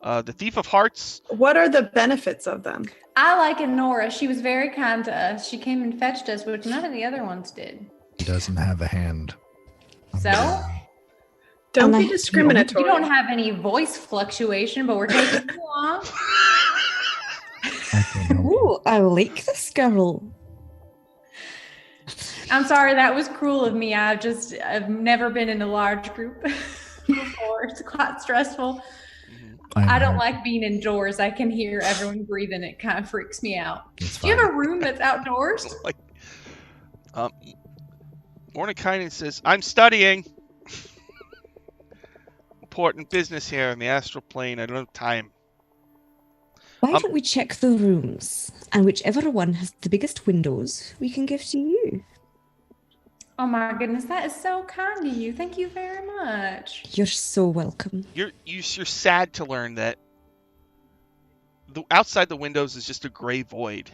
the Thief of Hearts? What are the benefits of them? I like Nora. She was very kind to us. She came and fetched us, which none of the other ones did. He doesn't have a hand. So? Don't And be I- discriminatory. You don't have any voice fluctuation, but we're taking you on. I don't know. Ooh, I like this girl. I'm sorry, that was cruel of me. I've never been in a large group before. It's quite stressful. I don't like being indoors. I can hear everyone breathing. It kind of freaks me out. It's Do you fine. have a room that's outdoors? Mordenkainen says, I'm studying. Important business here in the astral plane. I don't have time. Why don't we check the rooms? And whichever one has the biggest windows, we can give to you. Oh my goodness, that is so kind of you. Thank you very much. You're so welcome. You're sad to learn that outside the windows is just a gray void.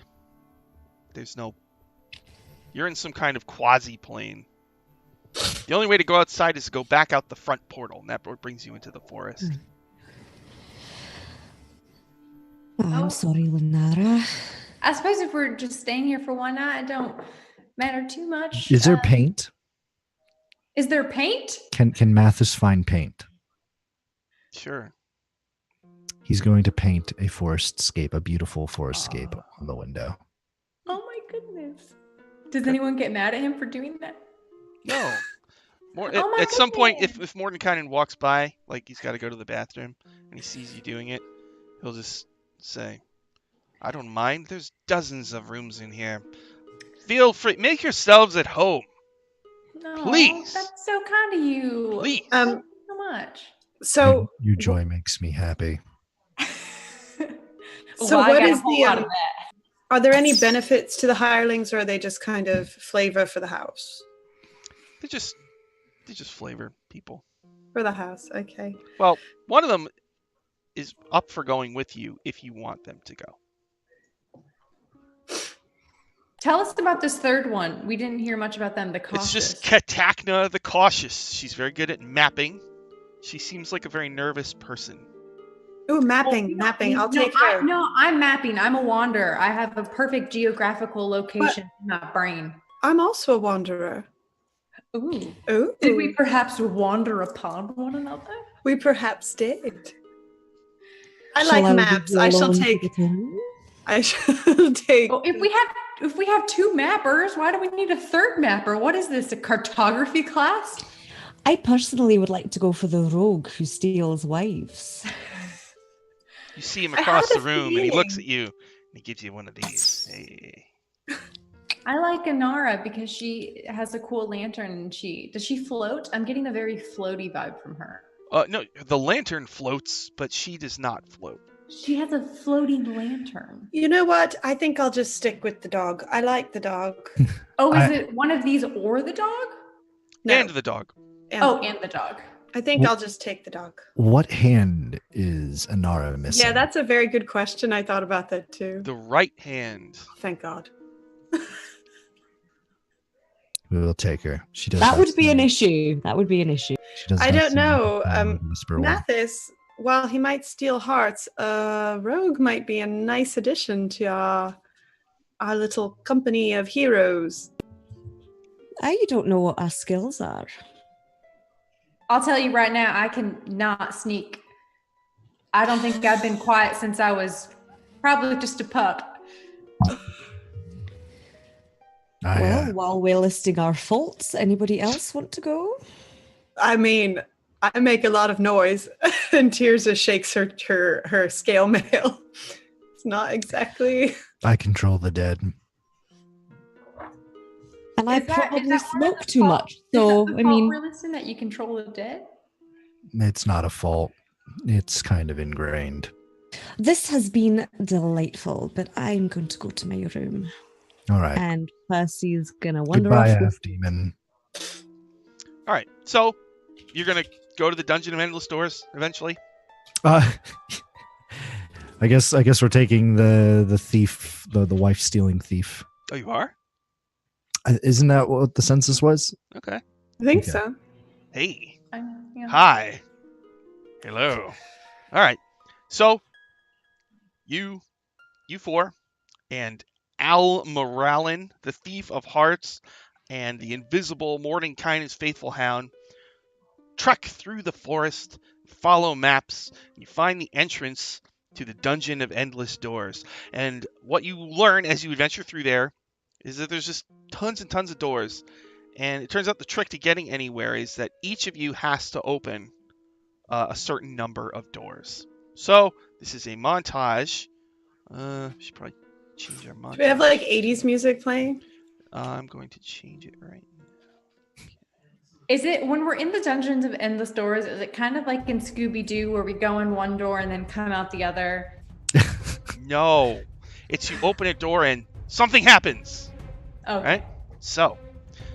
You're in some kind of quasi-plane. The only way to go outside is to go back out the front portal, and that brings you into the forest. Oh, I'm sorry, Lenara. I suppose if we're just staying here for one night, it don't matter too much. Is there paint? Is there paint? Can Mathis find paint? Sure. He's going to paint a forestscape, a beautiful forestscape on the window. Oh my goodness. Does anyone get mad at him for doing that? No. Oh my At some point, goodness. if Mordenkainen walks by, like he's got to go to the bathroom, and he sees you doing it, he'll just say, I don't mind. There's dozens of rooms in here. Feel free. Make yourselves at home. No, Please. That's so kind of you. Please. Thank you so much. So, Your joy makes me happy. So Well, I what got a is whole the, lot of um, that. are there any benefits to the hirelings, or are they just kind of flavor for the house? They just flavor people. For the house, okay. Well, one of them is up for going with you if you want them to go. Tell us about this third one. We didn't hear much about them. The cautious. It's just Katakna the Cautious. She's very good at mapping. She seems like a very nervous person. Ooh, mapping. I'll take her. I'm mapping. I'm a wanderer. I have a perfect geographical location in my brain. I'm also a wanderer. Ooh. Ooh. Did we perhaps wander upon one another? We perhaps did. I Shall like leave maps. you I shall alone for take. the time? I shall take. Oh, if we have 2 mappers, why do we need a 3rd mapper? What is this? A cartography class? I personally would like to go for the rogue who steals wives. You see him I across had the a room, and he looks at feeling. you, and he gives you one of these. Hey. I like Inara because she has a cool lantern and does she float? I'm getting a very floaty vibe from her. No, the lantern floats, but she does not float. She has a floating lantern. You know what? I think I'll just stick with the dog. I like the dog. Oh, is it one of these or the dog? No. And the dog. And And the dog. I think I'll just take the dog. What hand is Anara missing? Yeah, that's a very good question. I thought about that too. The right hand. Thank God. We will take her. She does. That not would be an seem- issue. That would be an issue. She does I not don't seem like know. a fan of the Whisper one. Mathis, while he might steal hearts, Rogue might be a nice addition to our little company of heroes. I don't know what our skills are. I'll tell you right now, I can not sneak. I don't think I've been quiet since I was probably just a pup. Well, while we're listing our faults, anybody else want to go? I mean, I make a lot of noise, and Tirza shakes her scale mail. It's not exactly. I control the dead. And I Is that probably one of smoke the too fault- much. is that So, the I fault mean, we're listing that you control the dead? It's not a fault. It's kind of ingrained. this has been delightful, but I'm going to go to my room. All right. And Percy's going to wander Goodbye, off. half demon. All right, so you're gonna go to the Dungeon of Endless Doors eventually. I guess we're taking the thief, the wife stealing thief. Oh, you are? Isn't that what the census was? Okay. I think Okay. so. Hey. Yeah. Hi. Hello. All right. So you four and Al Moralin, the thief of hearts, and the invisible Mordenkainen's faithful hound trek through the forest, follow maps, and you find the entrance to the Dungeon of Endless Doors. And what you learn as you adventure through there is that there's just tons and tons of doors. And it turns out the trick to getting anywhere is that each of you has to open a certain number of doors. So this is a montage. Should probably change our montage. Do we have like 80s music playing? I'm going to change it right now. Is it when we're in the Dungeons of Endless Doors, is it kind of like in Scooby-Doo where we go in one door and then come out the other? No, it's you open a door and something happens. Oh, Right? So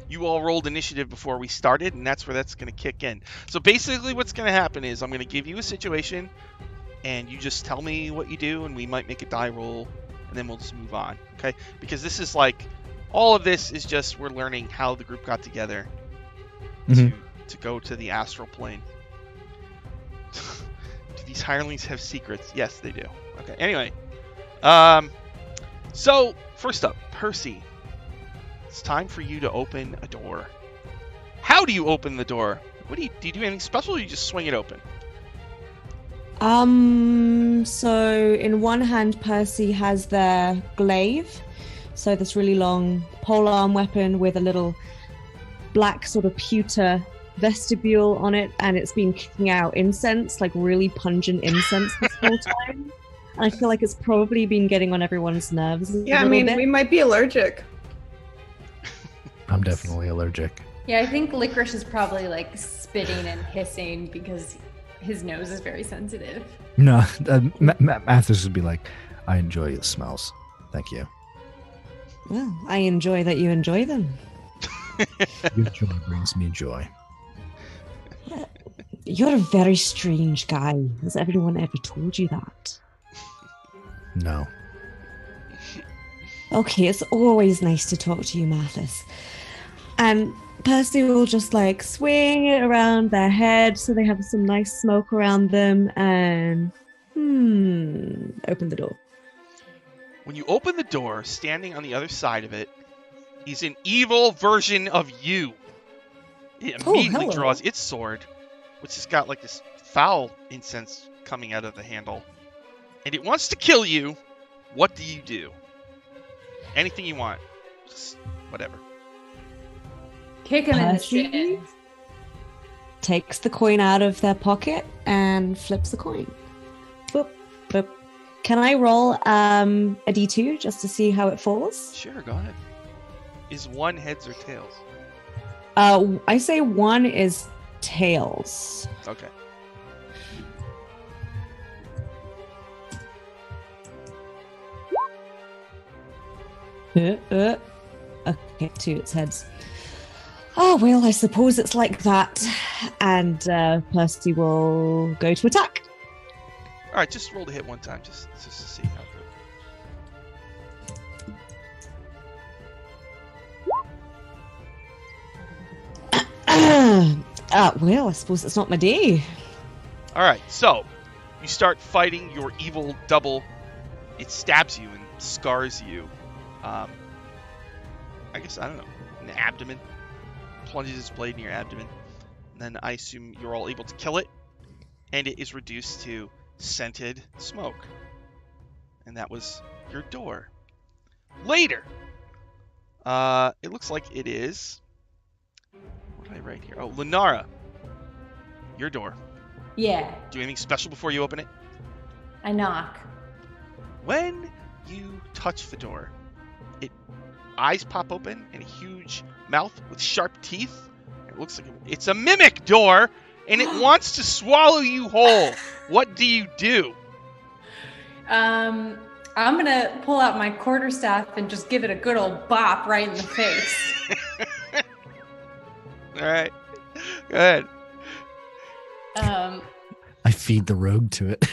you all rolled initiative before we started, and that's where that's going to kick in. So basically what's going to happen is I'm going to give you a situation, and you just tell me what you do, and we might make a die roll, and then we'll just move on, okay? Because this is like, all of this is just we're learning how the group got together to go to the astral plane. Do these hirelings have secrets? Yes, they do. Okay, anyway. So, first up, Percy. It's time for you to open a door. How do you open the door? Do you do anything special, or you just swing it open? So in one hand, Percy has their glaive. So this really long polearm weapon with a little black sort of pewter vestibule on it, and it's been kicking out incense, like really pungent incense this whole time. And I feel like it's probably been getting on everyone's nerves. Yeah, I mean, we might be allergic. I'm definitely allergic. yeah, I think Licorice is probably like spitting and hissing because his nose is very sensitive. No, Mathis would be like, I enjoy the smells. Thank you. Well, I enjoy that you enjoy them. Your joy brings me joy. You're a very strange guy. Has everyone ever told you that? No. Okay, it's always nice to talk to you, Mathis. And Percy will just like swing it around their head so they have some nice smoke around them and open the door. When you open the door, standing on the other side of it is an evil version of you. It Oh, immediately hello. draws its sword, which has got like this foul incense coming out of the handle, and it wants to kill you. What do you do? Anything you want. Just whatever. Kick him in the Percy? shin. Takes the coin out of their pocket and flips the coin. Boop, boop. Can I roll a d2 just to see how it falls? Sure, go ahead. Is one heads or tails? I say one is tails. Okay. Okay, two, it's heads. Oh, well, I suppose it's like that. And Percy will go to attack. All right, just roll to hit one time, just to see how good. Well, I suppose it's not my day. All right, so you start fighting your evil double. It stabs you and scars you. I guess, I don't know, in the abdomen. Plunges its blade in your abdomen. And then I assume you're all able to kill it. And it is reduced to scented smoke. And that was your door. Later, it looks like it is... What did I write here? Oh, Lenara. Your door. Yeah, Do anything special before you open it? I knock. When you touch the door, eyes pop open and a huge mouth with sharp teeth. It looks like it's a mimic door, and it wants to swallow you whole. What do you do? I'm gonna pull out my quarterstaff and just give it a good old bop right in the face. All right, go ahead. I feed the rogue to it.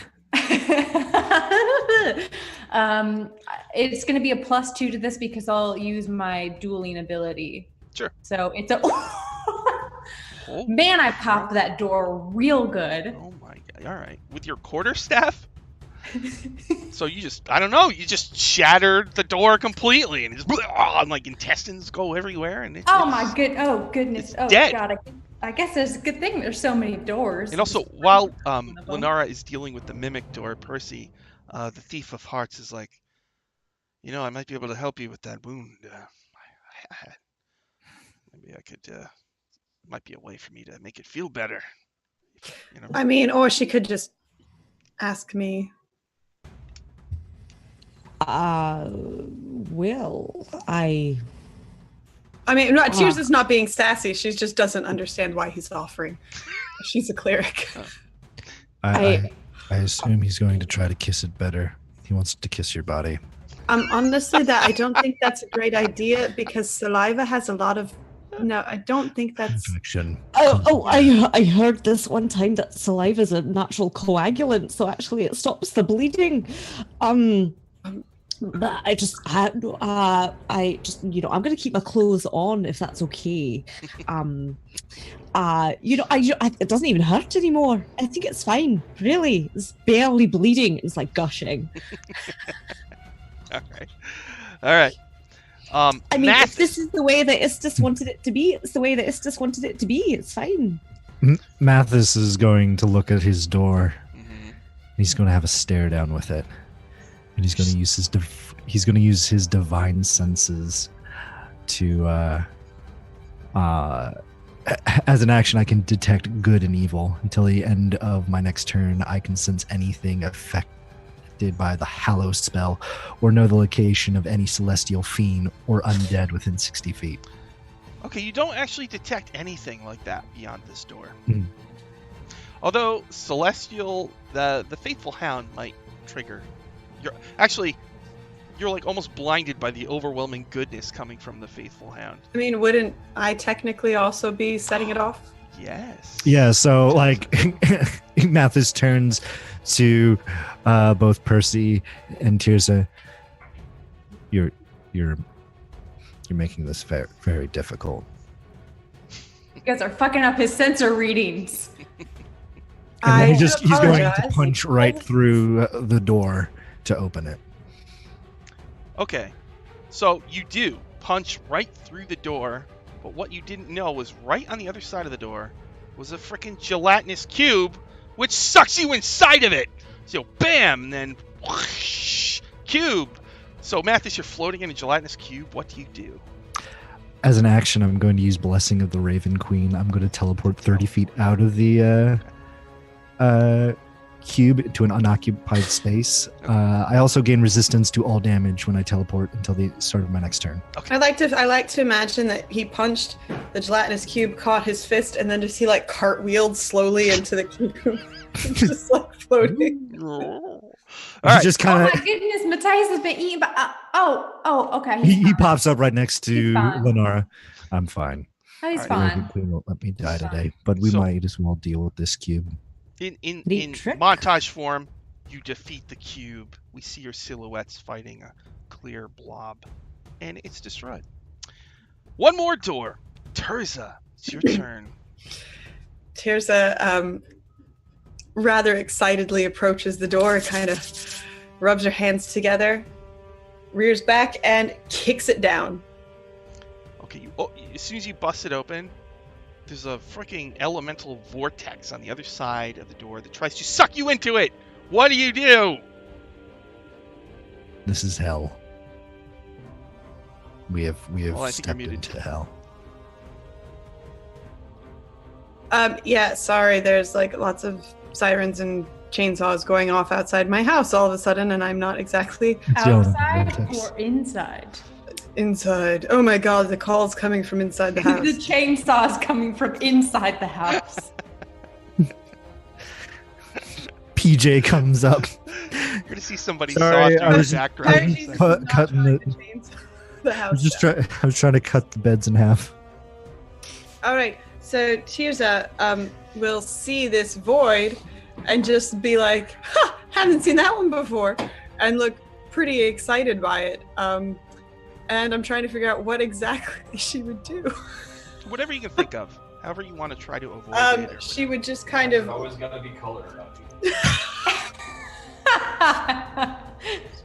It's going to be a +2 to this because I'll use my dueling ability. Sure. So it's a... Oh, Man, I popped that door real good. oh my god! All right, with your quarterstaff. So you just, I don't know, you just shattered the door completely, and it's and like intestines go everywhere, and Goodness! It's Oh dead. god! I guess it's a good thing there's so many doors. And also, while Lenara is dealing with the mimic door, Percy, the thief of hearts, is like, you know, I might be able to help you with that wound. Maybe I could. Might be a way for me to make it feel better. You know? I mean, or she could just ask me. Well, I mean, Tears is not being sassy. She just doesn't understand why he's offering. She's a cleric. I assume he's going to try to kiss it better. He wants to kiss your body. Honestly, I don't think that's a great idea because saliva has a lot of. No, I don't think that's. Infection. I heard this one time that saliva is a natural coagulant, so actually it stops the bleeding. But I just, I'm gonna keep my clothes on if that's okay. It doesn't even hurt anymore. I think it's fine. Really, it's barely bleeding. It's like gushing. All right. I mean, Mathis. if this is the way that Istis wanted it to be, it's the way that Istis wanted it to be. It's fine. Mathis is going to look at his door. Mhm. He's going to have a stare down with it, and he's going to use his divine senses to, as an action, I can detect good and evil. Until the end of my next turn, I can sense anything affected by the Hallow spell, or know the location of any celestial fiend or undead within 60 feet. Okay, you don't actually detect anything like that beyond this door. Mhm. Although Celestial, the Faithful Hound might trigger. You're like almost blinded by the overwhelming goodness coming from the Faithful Hound. I mean, wouldn't I technically also be setting it off? Yes. Yeah, so like Mathis turns to both Percy and Tirza. You're making this very, very difficult. You guys are fucking up his sensor readings. And then he's going to apologize. punch right through the door to open it. Okay. So you do punch right through the door, But what you didn't know was right on the other side of the door was a freaking gelatinous cube, which sucks you inside of it. So bam, and then whoosh, cube. So Mathis, you're floating in a gelatinous cube. What do you do? As an action, I'm going to use Blessing of the Raven Queen. I'm going to teleport 30 feet out of the cube to an unoccupied space. I also gain resistance to all damage when I teleport until the start of my next turn. Okay. I like to imagine that he punched the gelatinous cube, caught his fist, and then just he like cartwheeled slowly into the cube, just like floating. All He right. just Oh kind my of goodness, Matthias has been eaten by. Okay. he He's fine. pops up right next to He's fine. Lenora. I'm fine. He's All The right. Raven fine. Queen won't let me die He's fine. today, but we So- might as well deal with this cube. In Neat trick. montage form, you defeat the cube. We see your silhouettes fighting a clear blob, and it's destroyed. One more door. Terza, it's your turn. Tirza rather excitedly approaches the door, kind of rubs her hands together, rears back, and kicks it down. Okay, as soon as you bust it open, there's a freaking elemental vortex on the other side of the door that tries to suck you into it. What do? This is hell. We have Well, I think you're stepped muted. into hell. Yeah, sorry, there's like lots of sirens and chainsaws going off outside my house all of a sudden, and I'm not exactly It's the element Outside vortex. or inside? inside. Oh my god, the call's coming from inside the house. The chainsaw is coming from inside the house. PJ comes up. You're gonna see somebody Sorry, saw I through was- the background. Sorry, I'm Jesus, cut- I'm not cutting trying it. to chainsaw the I house. was trying to cut the beds in half. All right, so Tirza will see this void and just be like, "Ha! Haven't seen that one before," and look pretty excited by it. And I'm trying to figure out what exactly she would do. Whatever you can think of, however you want to try to avoid it. Or She would just kind of. always gotta be color about you.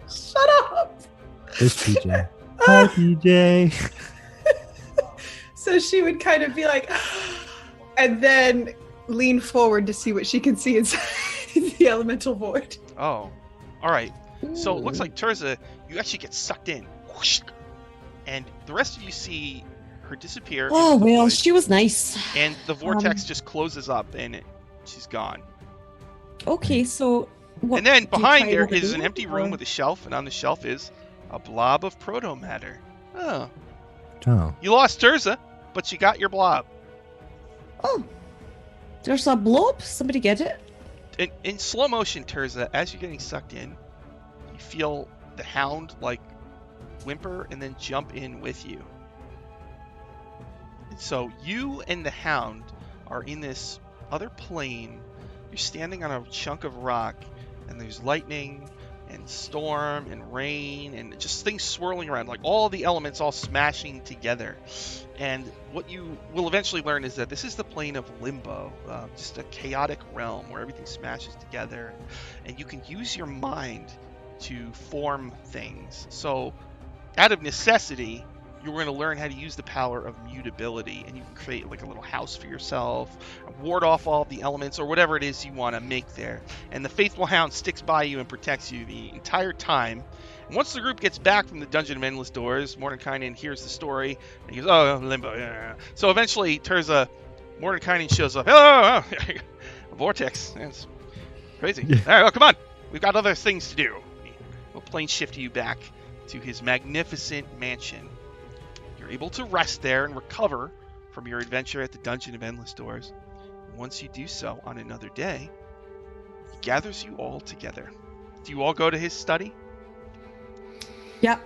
Shut up. There's PJ. Hi, PJ. So she would kind of be like, and then lean forward to see what she can see inside the elemental void. Oh, all right. So it looks like Terza, you actually get sucked in, whoosh, and the rest of you see her disappear. Oh, into the well, void, she was nice. and the vortex just closes up, and she's gone. Okay, so what? And then do you behind try there another is door, an empty room or- with a shelf, and on the shelf is a blob of proto matter. Oh, Oh, you lost Terza, but you got your blob. Oh, there's a blob. Somebody get it? In slow motion, Terza, as you're getting sucked in, you feel the hound like whimper and then jump in with you. And so you and the hound are in this other plane. You're standing on a chunk of rock, and there's lightning and storm and rain and just things swirling around, like all the elements all smashing together. And what you will eventually learn is that this is the plane of limbo, just a chaotic realm where everything smashes together, and you can use your mind to form things. So out of necessity, you're going to learn how to use the power of mutability, and you can create like a little house for yourself, ward off all of the elements, or whatever it is you want to make there. And the faithful hound sticks by you and protects you the entire time. And once the group gets back from the Dungeon of Endless Doors, Mordenkainen hears the story, and he goes, "Oh, limbo, yeah." So eventually, Mordenkainen shows up. "Hello, a vortex. It's crazy. Yeah. All right, well, come on. We've got other things to do." We'll plane shift you back to his magnificent mansion. You're able to rest there and recover from your adventure at the Dungeon of Endless Doors. And once you do so on another day, he gathers you all together. Do you all go to his study? Yep.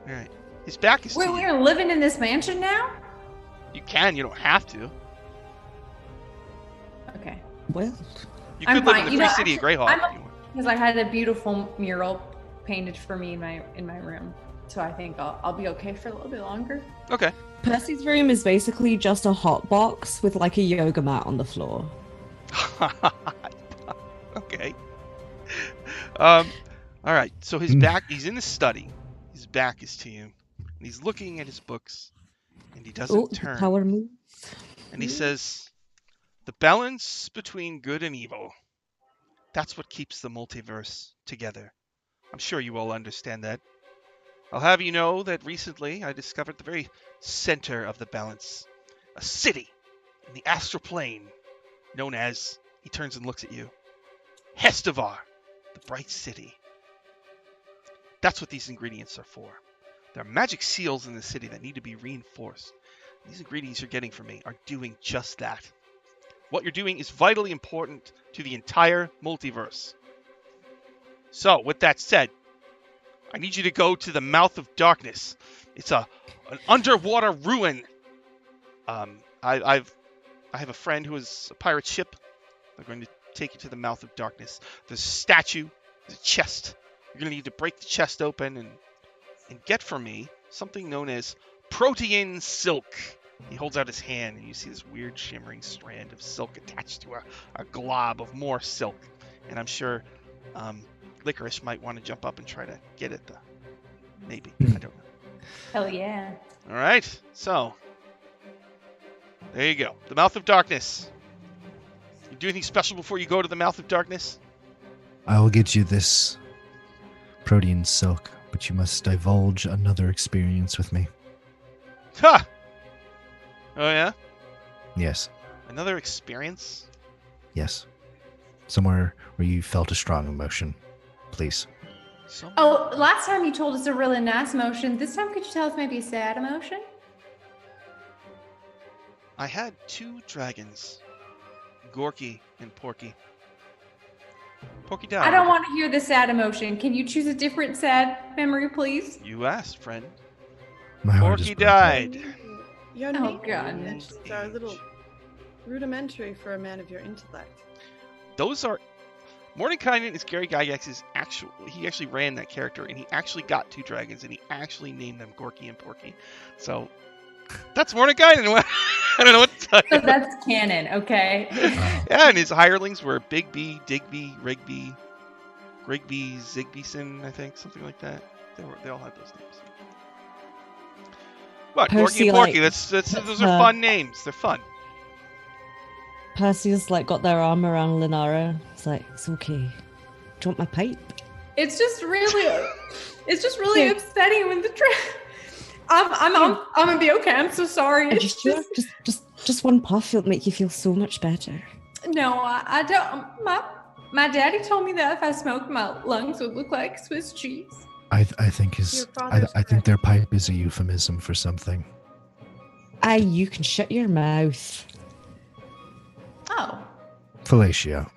All right. His back is to Wait, you. we're living in this mansion now? You can. You don't have to. Okay. Well, You I'm could live fine. in the You Free know, City of actually, Greyhawk I'm if you want. Because I had a beautiful mural painted for me in my room. So I think I'll be okay for a little bit longer. Okay. Percy's room is basically just a hot box with like a yoga mat on the floor. Okay. All right. So his back, he's in the study. His back is to you. And he's looking at his books. And he Oh, doesn't the turn. power move. And he says, the balance between good and evil. That's what keeps the multiverse together. I'm sure you all understand that. I'll have you know that recently I discovered the very center of the balance. A city in the astral plane known as, he turns and looks at you, Hestevar, the Bright City. That's what these ingredients are for. There are magic seals in the city that need to be reinforced. These ingredients you're getting from me are doing just that. What you're doing is vitally important to the entire multiverse. So, with that said, I need you to go to the Mouth of Darkness. It's an underwater ruin. I have a friend who is a pirate ship. They're going to take you to the Mouth of Darkness. There's a statue. There's a chest. You're going to need to break the chest open and get for me something known as Protean Silk. He holds out his hand, and you see this weird shimmering strand of silk attached to a glob of more silk. And I'm sure Licorice might want to jump up and try to get it. Maybe. I don't know. Hell yeah. All right. So, there you go. The Mouth of Darkness. You do anything special before you go to the Mouth of Darkness? I will get you this protein silk, but you must divulge another experience with me. Ha! Oh, yeah? Yes. Another experience? Yes. Somewhere where you felt a strong emotion. Please. Oh, last time you told us a really nice emotion. This time, could you tell us maybe a sad emotion? I had 2 dragons, Gorky and Porky. Porky died. I don't want to hear the sad emotion. Can you choose a different sad memory, please? You asked, friend. My heart is Porky broken. died. Your Oh, names goodness. are a little rudimentary for a man of your intellect. Those are... Mordenkainen is Gary Gygax's he actually ran that character, and he actually got 2 dragons, and he actually named them Gorky and Porky. So, that's Mordenkainen. I don't know what to tell So you. that's canon, okay? Yeah, and his hirelings were Bigby, Digby, Rigby, Grigby, Zigbyson, I think, something like that. They all had those names. What, Gorky Percy, and Porky? like, Those are fun names. They're fun. Percy's like got their arm around Linara. It's like, it's okay. Do you want my pipe? It's just really upsetting when the I'm gonna be okay. I'm so sorry. Are you It's sure? Just one puff. It'll make you feel so much better. No, I don't. My daddy told me that if I smoked, my lungs would look like Swiss cheese. I think I think their pipe is a euphemism for something. You can shut your mouth. Oh. Fellatio.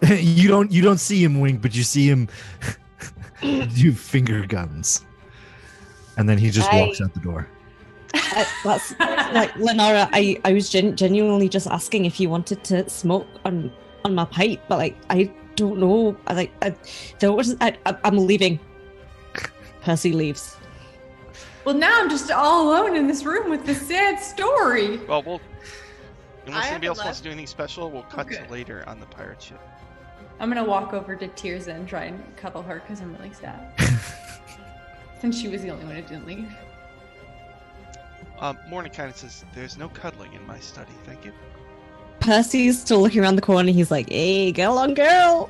You don't see him wink, but you see him do finger guns, and then he just walks out the door. That's like Lenora. I was genuinely just asking if you wanted to smoke on my pipe, but like I don't know. I'm leaving. Percy leaves. Well, now I'm just all alone in this room with this sad story. Well, unless I anybody have else wants left. to do anything special, we'll cut Okay. to later on the pirate ship. I'm gonna walk over to Tirza and try and cuddle her because I'm really sad. Since she was the only one who didn't leave. Mordenkainen says, "There's no cuddling in my study, thank you." Percy's still looking around the corner. He's like, "Hey, get along, girl."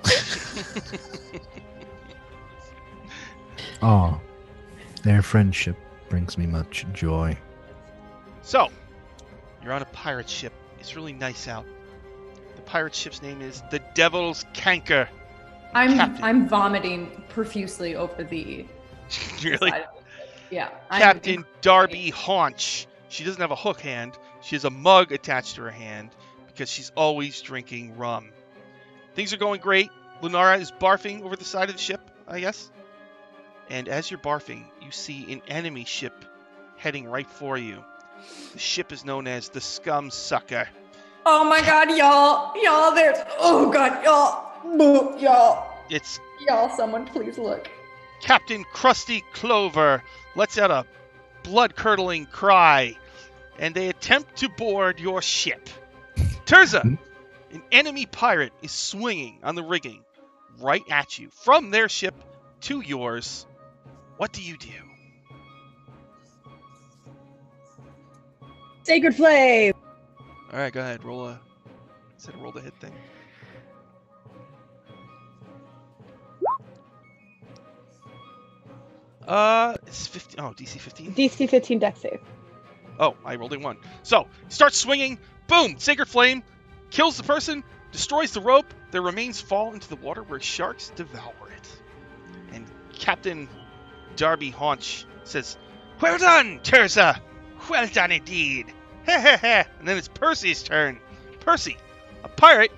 Oh, their friendship brings me much joy. So, you're on a pirate ship. It's really nice out. The pirate ship's name is the Devil's Canker. Captain. I'm vomiting profusely over the Really? side of it. Yeah. Captain Darby Haunch. She doesn't have a hook hand. She has a mug attached to her hand because she's always drinking rum. Things are going great. Lunara is barfing over the side of the ship, I guess. And as you're barfing, you see an enemy ship heading right for you. The ship is known as the Scum Sucker. Oh my god, y'all, there's, oh god, It's y'all, someone please look. Captain Krusty Clover lets out a blood-curdling cry, and they attempt to board your ship. Tirza, an enemy pirate is swinging on the rigging right at you from their ship to yours. What do you do? Sacred Flame! All right, go ahead. Roll the hit thing. It's 15. Oh, DC 15. DC 15 dex save. Oh, I rolled a 1. So, starts swinging. Boom! Sacred Flame kills the person, destroys the rope. Their remains fall into the water where sharks devour it. And Captain Darby Haunch says, "Well done, Terza! Well done indeed! Heh heh heh!" And then it's Percy's turn. Percy, a pirate,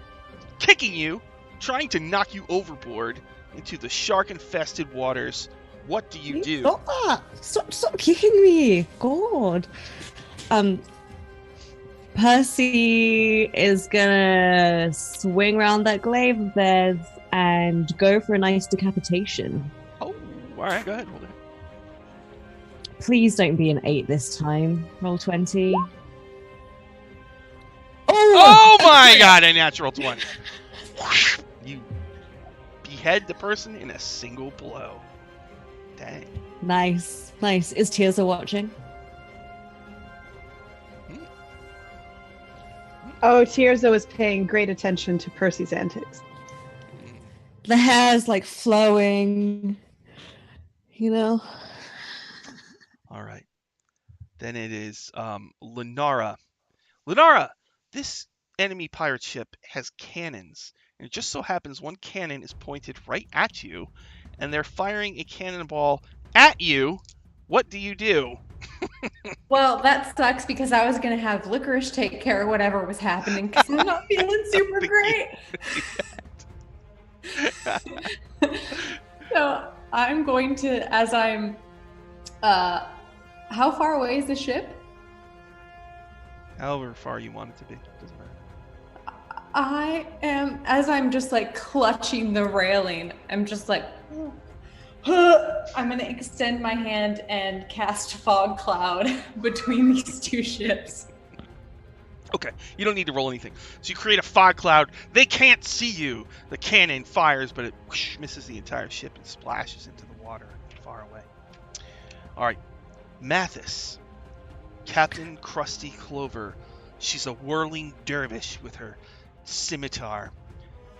kicking you, trying to knock you overboard into the shark-infested waters. What do you do? Stop that! Stop kicking me! God. Percy is gonna swing around that glaive of theirs and go for a nice decapitation. Oh, all right, go ahead, roll it. Please don't be an 8 this time. Roll 20. Oh my god, a natural 20. You behead the person in a single blow. Dang. Nice. Is Tirza watching? Oh, Tirza was paying great attention to Percy's antics. The hair's like flowing, All right. Then it is Lenara. Lenara, this enemy pirate ship has cannons. And it just so happens one cannon is pointed right at you, and they're firing a cannonball at you. What do you do? Well, that sucks because I was going to have Licorice take care of whatever was happening because I'm not feeling super great. So I'm going to, as I'm, how far away is the ship? However far you want it to be. Doesn't matter. I am, as I'm just like clutching the railing, I'm just like, I'm going to extend my hand and cast Fog Cloud between these two ships. Okay, you don't need to roll anything. So you create a fog cloud. They can't see you. The cannon fires, but it whoosh, misses the entire ship and splashes into the water far away. All right, Mathis, Captain Krusty Clover. She's a whirling dervish with her scimitar.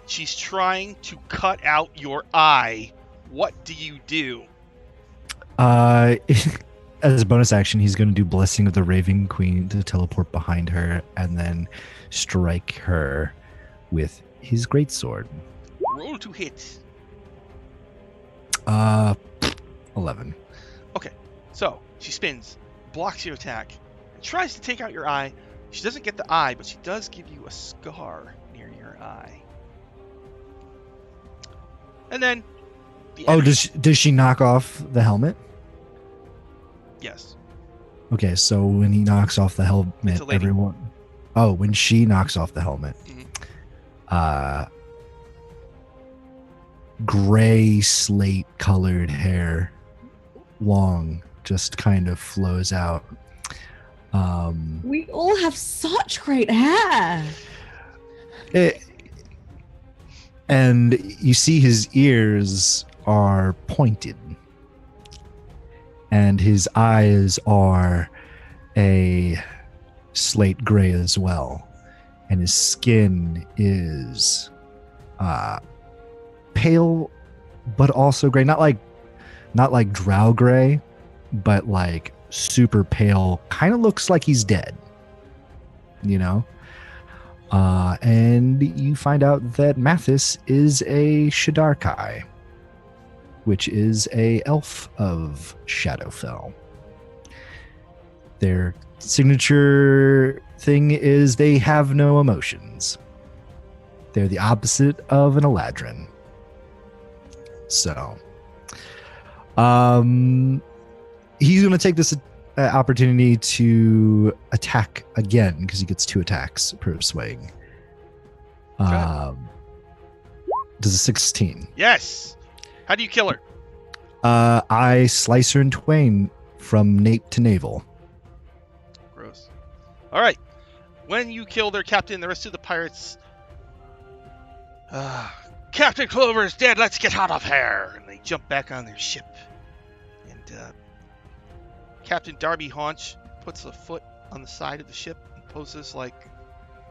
She's trying to cut out your eye. What do you do? As a bonus action, he's going to do Blessing of the Raven Queen to teleport behind her and then strike her with his greatsword. Roll to hit. 11. Okay, so she spins, blocks your attack, and tries to take out your eye. She doesn't get the eye, but she does give you a scar near your eye. And then... does she knock off the helmet? Yes. Okay, so when he knocks off the helmet, It's a lady. everyone... Oh, when she knocks off the helmet, gray slate-colored hair, long, just kind of flows out. We all have such great hair. And you see his ears are pointed. And his eyes are a slate gray as well. And his skin is pale, but also gray. Not like drow gray, but like super pale. Kind of looks like he's dead. And you find out that Mathis is a Shadarkai, which is a elf of Shadowfell. Their signature thing is they have no emotions. They're the opposite of an Eladrin. So, he's going to take this opportunity to attack again because he gets 2 attacks per swing. Does a 16? Yes. How do you kill her? I slice her in twain from nape to navel. Gross. All right. When you kill their captain, the rest of the pirates... Captain Clover is dead. Let's get out of here. And they jump back on their ship. And Captain Darby Haunch puts a foot on the side of the ship and poses like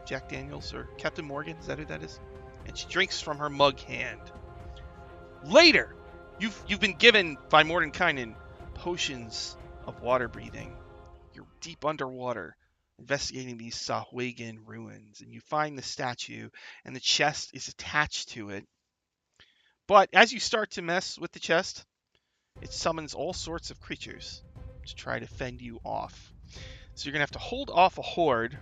Jack Daniels or Captain Morgan. Is that who that is? And she drinks from her mug hand. Later, you've been given by Mordenkainen potions of water breathing. You're deep underwater, investigating these Sahwagan ruins, and you find the statue, and the chest is attached to it. But as you start to mess with the chest, it summons all sorts of creatures to try to fend you off. So you're going to have to hold off a horde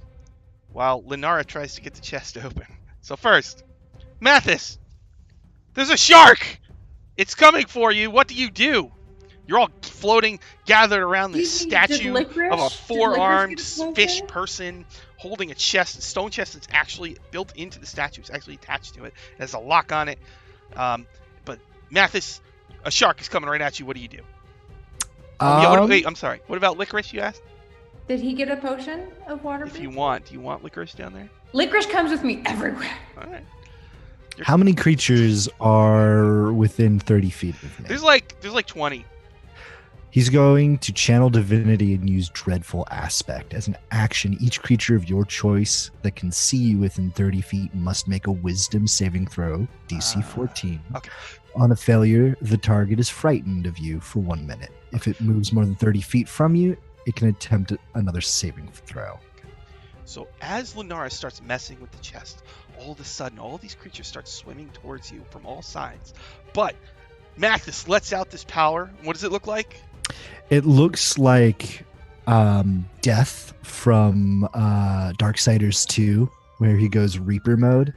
while Linara tries to get the chest open. So first, Mathis, there's a shark! It's coming for you. What do you do? You're all floating, gathered around this statue of a four-armed fish person holding a stone chest that's actually built into the statue. It's actually attached to it. It has a lock on it. But Mathis, a shark is coming right at you. What do you do? Wait, I'm sorry. What about Licorice, you asked? Did he get a potion of water? If you want. Do you want Licorice down there? Licorice comes with me everywhere. All right. How many creatures are within 30 feet of me? There's like 20. He's going to channel divinity and use dreadful aspect. As an action, each creature of your choice that can see you within 30 feet must make a wisdom saving throw, DC 14. Okay. On a failure, the target is frightened of you for 1 minute. If it moves more than 30 feet from you, it can attempt another saving throw. So as Linara starts messing with the chest, all of a sudden, all these creatures start swimming towards you from all sides. But Mathis lets out this power. What does it look like? It looks like Death from Darksiders 2, where he goes Reaper mode.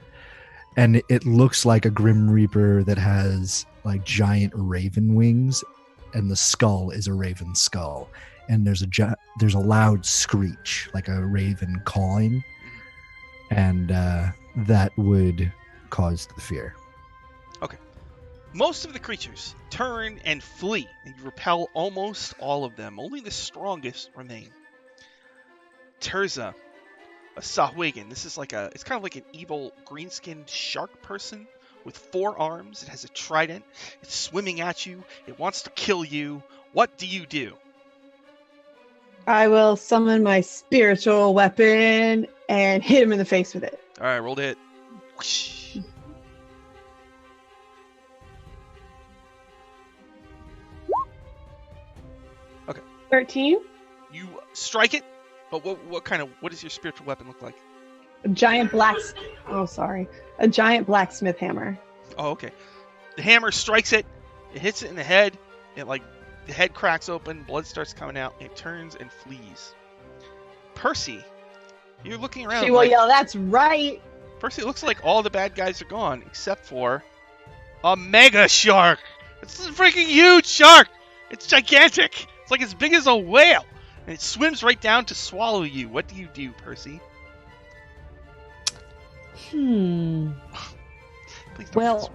And it looks like a Grim Reaper that has like giant raven wings, and the skull is a raven skull. And there's a loud screech, like a raven calling, and that would cause the fear. Okay. Most of the creatures turn and flee, and you repel almost all of them. Only the strongest remain. Terza, a Sahwagan. This is it's kind of like an evil green-skinned shark person with 4 arms. It has a trident. It's swimming at you. It wants to kill you. What do you do? I will summon my spiritual weapon and hit him in the face with it. All right, roll to hit. Whoosh. 13. You strike it, but what does your spiritual weapon look like? A giant blacksmith hammer. Oh, okay. The hammer strikes it. It hits it in the head. The head cracks open. Blood starts coming out. And it turns and flees. Percy, you're looking around. She will yell, "That's right!" Percy, it looks like all the bad guys are gone except for a mega shark. It's a freaking huge shark. It's gigantic. It's like as big as a whale. And it swims right down to swallow you. What do you do, Percy? Well,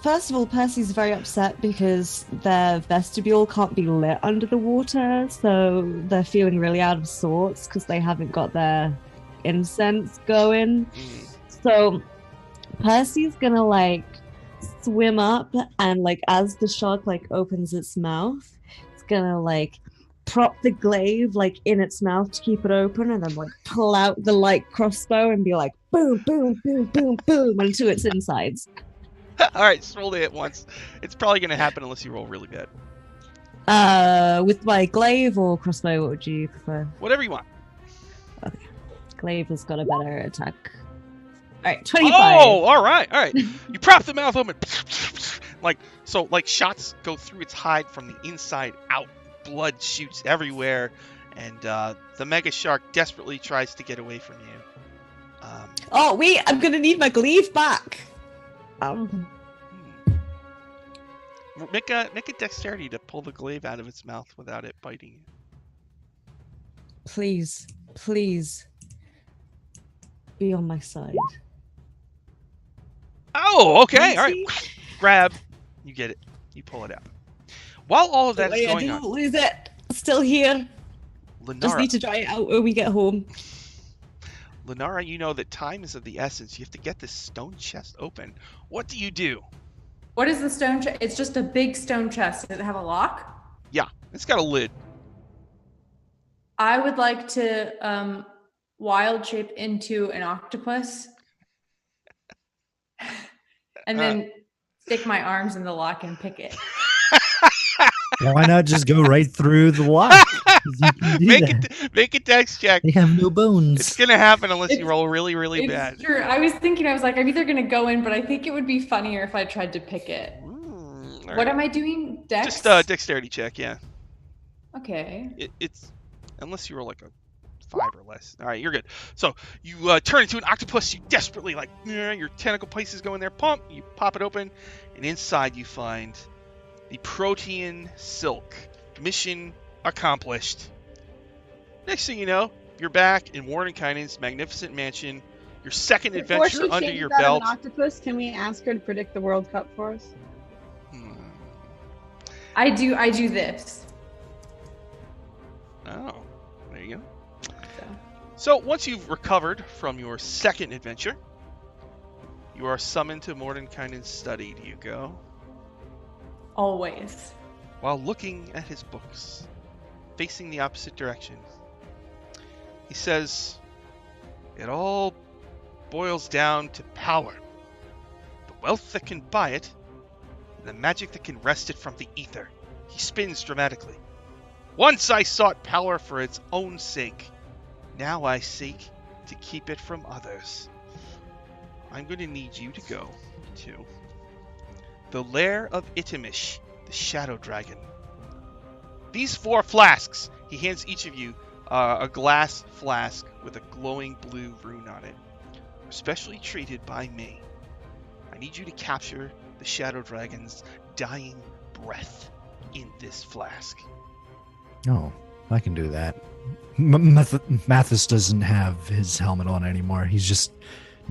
first of all, Percy's very upset because their vestibule can't be lit under the water, so they're feeling really out of sorts because they haven't got their incense going. So Percy's gonna swim up and as the shark opens its mouth, it's gonna prop the glaive in its mouth to keep it open, and then pull out the light crossbow and be boom, boom, boom, boom, boom into its insides. All right, just roll to hit once. It's probably going to happen unless you roll really bad. With my glaive or crossbow, what would you prefer? Whatever you want. Okay. Glaive has got a better attack. All right, 25. Oh, all right. You prop the mouth open. Shots go through its hide from the inside out. Blood shoots everywhere, and the mega shark desperately tries to get away from you. Oh, wait, I'm going to need my glaive back. Make a dexterity to pull the glaive out of its mouth without it biting you. Please be on my side. Oh, okay. All right. Grab. You get it. You pull it out. While all of that is going on, lose it. Still here. Linara, just need to dry it out when we get home. Linara, you know that time is of the essence. You have to get this stone chest open. What do you do? What is the stone chest? It's just a big stone chest. Does it have a lock? Yeah, it's got a lid. I would like to wild shape into an octopus and then stick my arms in the lock and pick it. Why not just go right through the lock? 'Cause you can do that. Make a dex check. They have no It's bones. gonna happen unless you It's- roll really, really It's bad. true. I was like, I'm either gonna go in, but I think it would be funnier if I tried to pick it. What am I doing? Dex? Just a dexterity check, yeah. Okay. It's unless you roll like a 5 or less. All right, you're good. So you turn into an octopus. You desperately your tentacle places go in there. Pump. You pop it open, and inside you find the protean silk. Mission accomplished. Next thing you know, you're back in Mordenkainen's magnificent mansion. Your second Before she adventure under changes your out of belt. an octopus, can we ask her to predict the World Cup for us? I do this. Oh, there you go. So. So once you've recovered from your second adventure, you are summoned to Mordenkainen's study. Do you go? Always. While looking at his books, facing the opposite direction, he says, "It all boils down to power. The wealth that can buy it, and the magic that can wrest it from the ether." He spins dramatically. "Once I sought power for its own sake. Now I seek to keep it from others. I'm going to need you to go to the lair of Itimish, the Shadow Dragon. These 4 flasks," he hands each of you a glass flask with a glowing blue rune on it, "are specially treated by me. I need you to capture the Shadow Dragon's dying breath in this flask." Oh, I can do that. Mathis doesn't have his helmet on anymore. He's just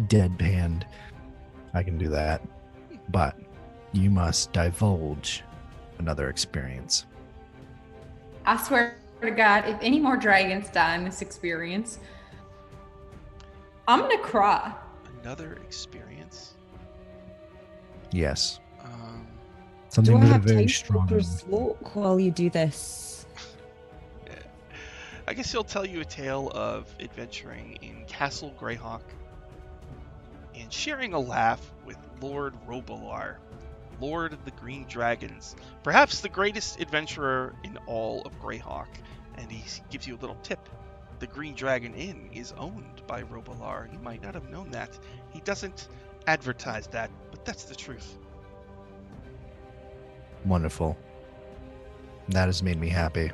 deadpanned. I can do that. But you must divulge another experience. I swear to God, if any more dragons die in this experience, I'm gonna cry. Another experience? Yes. Do Something I that have very time strong. to smoke while you do this? I guess he'll tell you a tale of adventuring in Castle Greyhawk and sharing a laugh with Lord Robalar, Lord of the Green Dragons, perhaps the greatest adventurer in all of Greyhawk. And he gives you a little tip. The Green Dragon Inn is owned by Robalar. You might not have known that. He doesn't advertise that, but that's the truth. Wonderful. That has made me happy.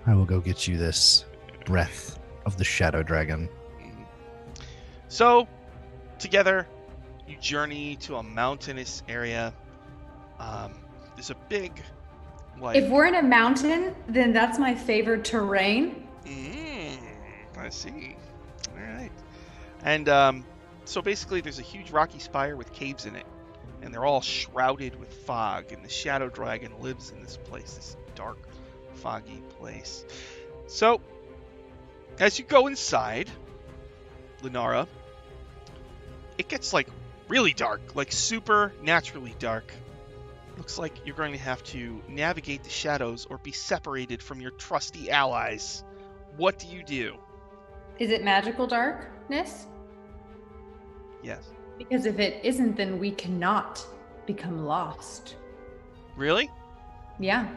I will go get you this breath of the Shadow Dragon. So, together, you journey to a mountainous area. There's a big, If we're in a mountain, then that's my favorite terrain. I see. All right. And so basically, there's a huge rocky spire with caves in it, and they're all shrouded with fog. And the Shadow Dragon lives in this place, this dark, foggy place. So, as you go inside, Linara, it gets really dark, super naturally dark. Looks like you're going to have to navigate the shadows or be separated from your trusty allies. What do you do? Is it magical darkness? Yes. Because if it isn't, then we cannot become lost. Really? Yeah.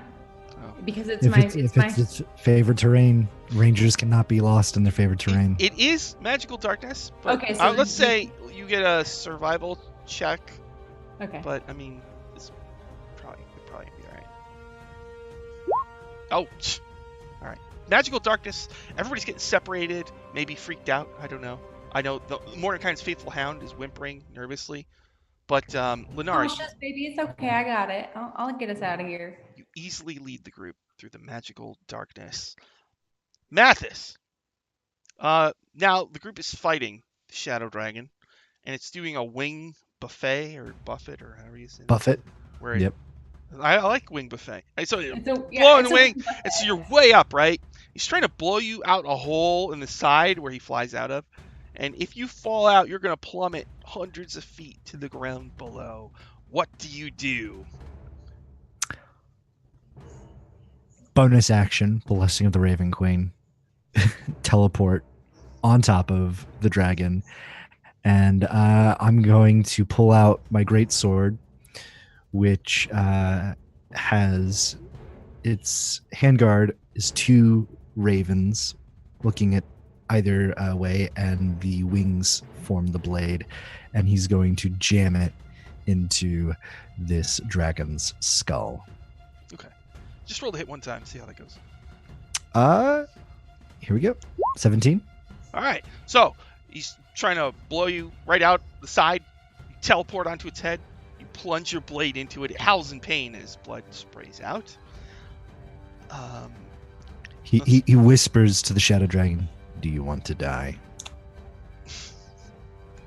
Oh. Because it's If it's its favorite terrain, rangers cannot be lost in their favorite terrain. It is magical darkness, but Okay, so let's say you get a survival check. Okay. But I mean, it's probably be all right. Oh, all right. Magical darkness. Everybody's getting separated, maybe freaked out. I don't know. I know the Mordenkainen's faithful hound is whimpering nervously, but Linara, Cautious, baby, it's okay. I got it. I'll get us out of here. you easily lead the group through the magical darkness. Mathis. Now the group is fighting the Shadow Dragon, and it's doing a wing buffet or buffet or however you say it. Buffet. Where Yep. I like wing buffet. So you're It's a- yeah, blowing it's the a wing, buffet. and so you're way up, right? He's trying to blow you out a hole in the side where he flies out of, and if you fall out, you're gonna plummet hundreds of feet to the ground below. What do you do? Bonus action, Blessing of the Raven Queen. teleport on top of the dragon, and I'm going to pull out my great sword, which has its handguard is 2 ravens looking at either way, and the wings form the blade, and he's going to jam it into this dragon's skull. Okay. Just roll to hit one time. See how that goes. Here we go. 17. All right. So he's trying to blow you right out the side. You teleport onto its head. You plunge your blade into it. It howls in pain as blood sprays out. He whispers to the shadow dragon, "Do you want to die?"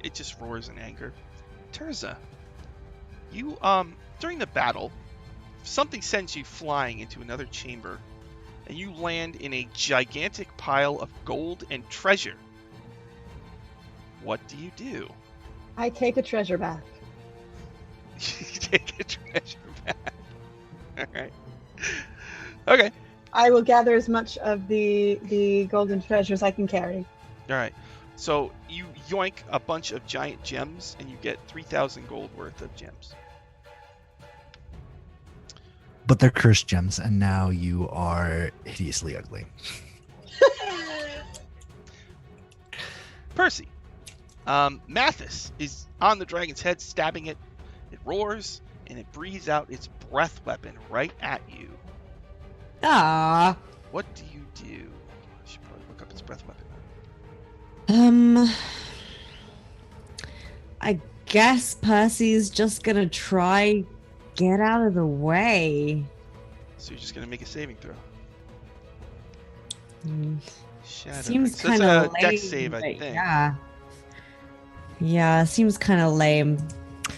It just roars in anger. Terza, you during the battle, something sends you flying into another chamber, and you land in a gigantic pile of gold and treasure. What do you do? I take a treasure back. You take a treasure back. All right. Okay. I will gather as much of the golden treasure as I can carry. All right. So you yoink a bunch of giant gems, and you get 3,000 gold worth of gems. But they're cursed gems, and now you are hideously ugly. Percy. Mathis is on the dragon's head, stabbing it. It roars, and it breathes out its breath weapon right at you. Ah. What do you do? I should probably look up its breath weapon. I guess Percy's just gonna try get out of the way. So you're just gonna make a saving throw. Shadow. Seems So it's kind a of lame. dex save, I but think. Yeah, seems kind of lame.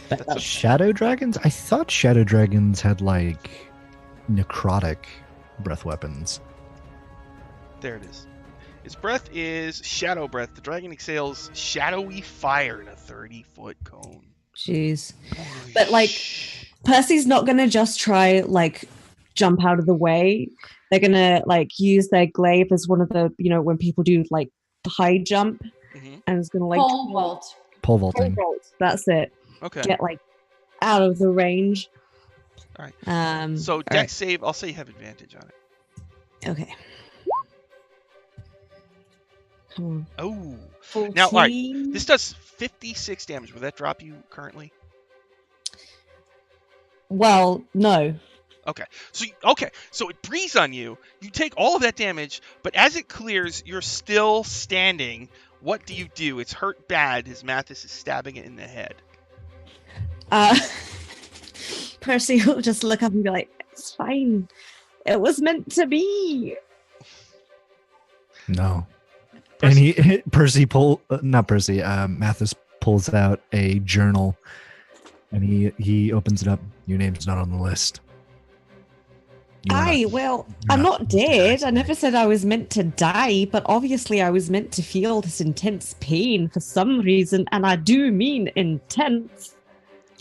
But That's okay. Shadow dragons? I thought shadow dragons had like necrotic breath weapons. There it is. Its breath is shadow breath. The dragon exhales shadowy fire in a 30-foot cone. jeez. But like, Percy's not gonna just try like jump out of the way. They're gonna like use their glaive as one of the, you know, when people do like high jump, and it's gonna like Pole vault. Pole vaulting. pole vault. That's it. Okay. Get like out of the range. All right. So So dex save, I'll say you have advantage on it. Okay. Come on. Oh. 14. Now, all right. This does 56 damage. Will that drop you currently? Well, no. Okay. So it breathes on you. You take all of that damage, but as it clears, you're still standing. What do you do? It's hurt bad as Mathis is stabbing it in the head. Percy will just look up and be like, "It's fine. It was meant to be." No. Percy- And Mathis pulls out a journal, and he opens it up. Your name's not on the list. I'm not dead. I never today. said I was meant to die, but obviously I was meant to feel this intense pain for some reason, and I do mean intense.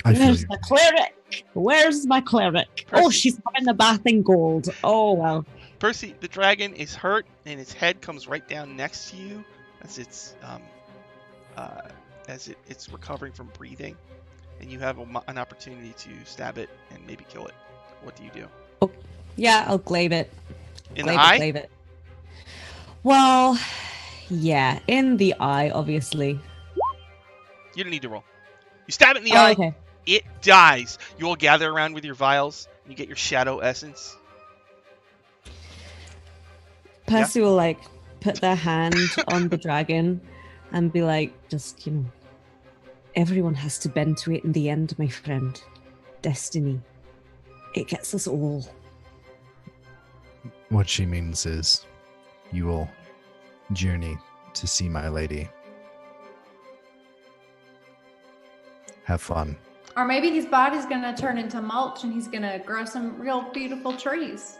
I feel Where's you. my cleric? Where's my cleric? Oh, Percy. she's having a bath in gold. Oh, well. Percy, the dragon is hurt, and its head comes right down next to you as it's it's recovering from breathing, and you have an opportunity to stab it and maybe kill it. What do you do? Yeah, I'll glaive it. In the eye? Glaive it. Well, yeah, in the eye, obviously. You don't need to roll. You stab it in the eye. Okay. It dies. You all gather around with your vials. And you get your shadow essence. Percy will like put their hand on the dragon and be like, just, you know, everyone has to bend to it in the end, my friend. Destiny. It gets us all. What she means is, you will journey to see my lady. Have fun. Or maybe his body's gonna turn into mulch and he's gonna grow some real beautiful trees.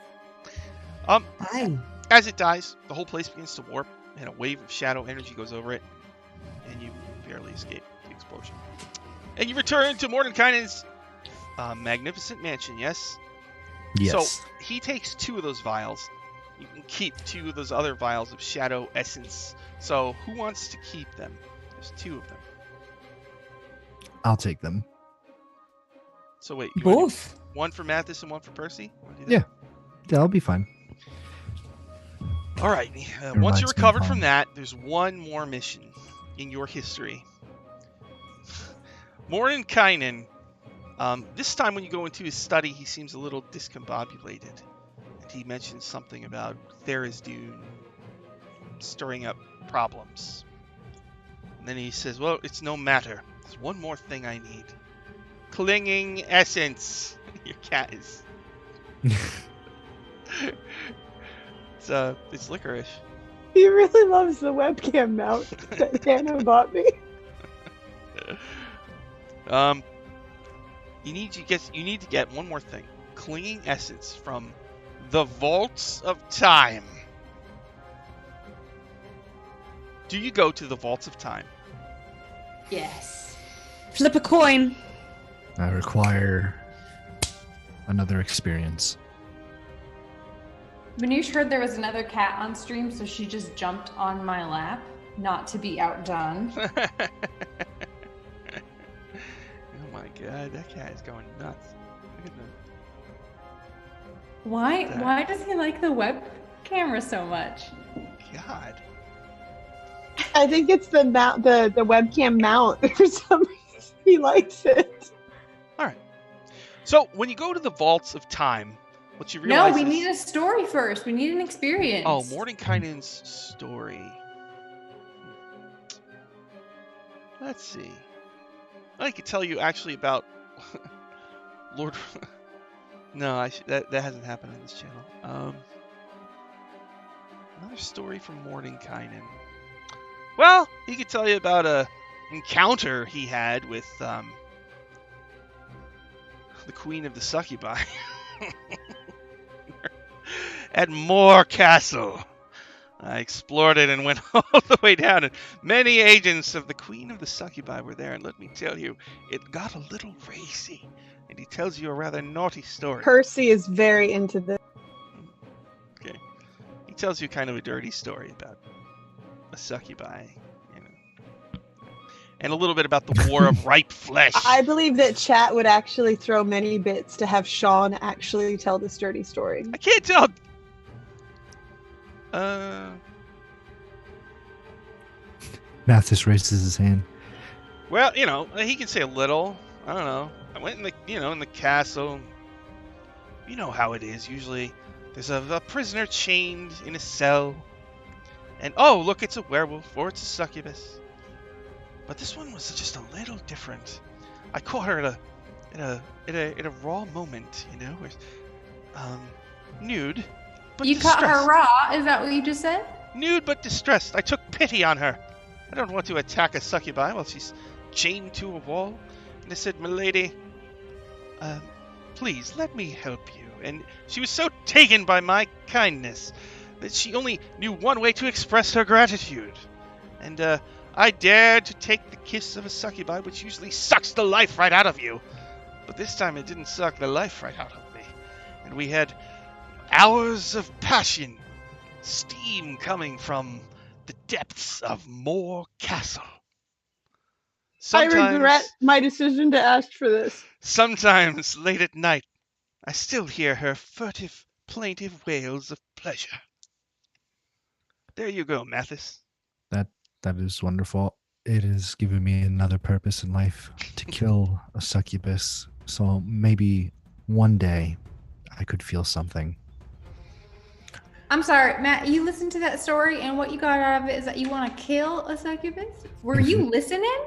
Aye. As it dies, the whole place begins to warp, and a wave of shadow energy goes over it, and you barely escape the explosion. And you return to Mordenkainen's magnificent mansion, yes? Yes. So he takes 2 of those vials, You can keep 2 of those other vials of shadow essence. So who wants to keep them? There's 2 of them. I'll take them. So wait, you wanna do Both. one for Mathis and one for Percy? Wanna do that? Yeah. Yeah, I'll be fine. All right. Once reminds you're me of recovered from home. that, there's one more mission in your history. Mordenkainen, this time when you go into his study, he seems a little discombobulated. And he mentions something about Therisdune stirring up problems. And then he says, well, it's no matter. There's one more thing I need. Clinging essence. Your cat is... It's licorice. He really loves the webcam mount that Hannah bought me. You need to get one more thing. Clinging essence from the vaults of time. Do you go to the vaults of time? Yes. Flip a coin. I require another experience. Manouche heard there was another cat on stream, so she just jumped on my lap, not to be outdone. Oh my god, that cat is going nuts. Look at them. Why does he like the web camera so much? God. I think it's the mount, the webcam mount. For some reason, he likes it. Alright. So, when you go to the vaults of time, what you No, realize we is... need a story first. We need an experience. Oh, Mordenkainen's story. Let's see. I could tell you actually about Lord. No, that hasn't happened on this channel. Another story from Mordenkainen. Well, he could tell you about a encounter he had with the Queen of the Succubi at Moor Castle. I explored it and went all the way down, and many agents of the Queen of the Succubi were there, and let me tell you, it got a little racy, and he tells you a rather naughty story. Percy is very into this. Okay. He tells you kind of a dirty story about a succubi, you know, and a little bit about the War of Ripe Flesh. I believe that chat would actually throw many bits to have Sean actually tell this dirty story. I can't tell. Mathis raises his hand. Well, you know, he can say a little. I don't know. I went in the castle. You know how it is. Usually, there's a prisoner chained in a cell, and oh, look, it's a werewolf or it's a succubus. But this one was just a little different. I caught her at a raw moment, you know, where, nude. But You distressed. caught her raw? Is that what you just said? Nude but distressed. I took pity on her. I don't want to attack a succubi while she's chained to a wall. And I said, "Milady, please let me help you." And she was so taken by my kindness that she only knew one way to express her gratitude. And I dared to take the kiss of a succubi, which usually sucks the life right out of you. But this time it didn't suck the life right out of me. And we had hours of passion, steam coming from the depths of Moor Castle. I regret my decision to ask for this. Sometimes late at night, I still hear her furtive, plaintive wails of pleasure. There you go, Mathis. That is wonderful. It has given me another purpose in life, to kill a succubus. So maybe one day I could feel something. I'm sorry, Matt, you listened to that story and what you got out of it is that you want to kill a succubus? Were you listening?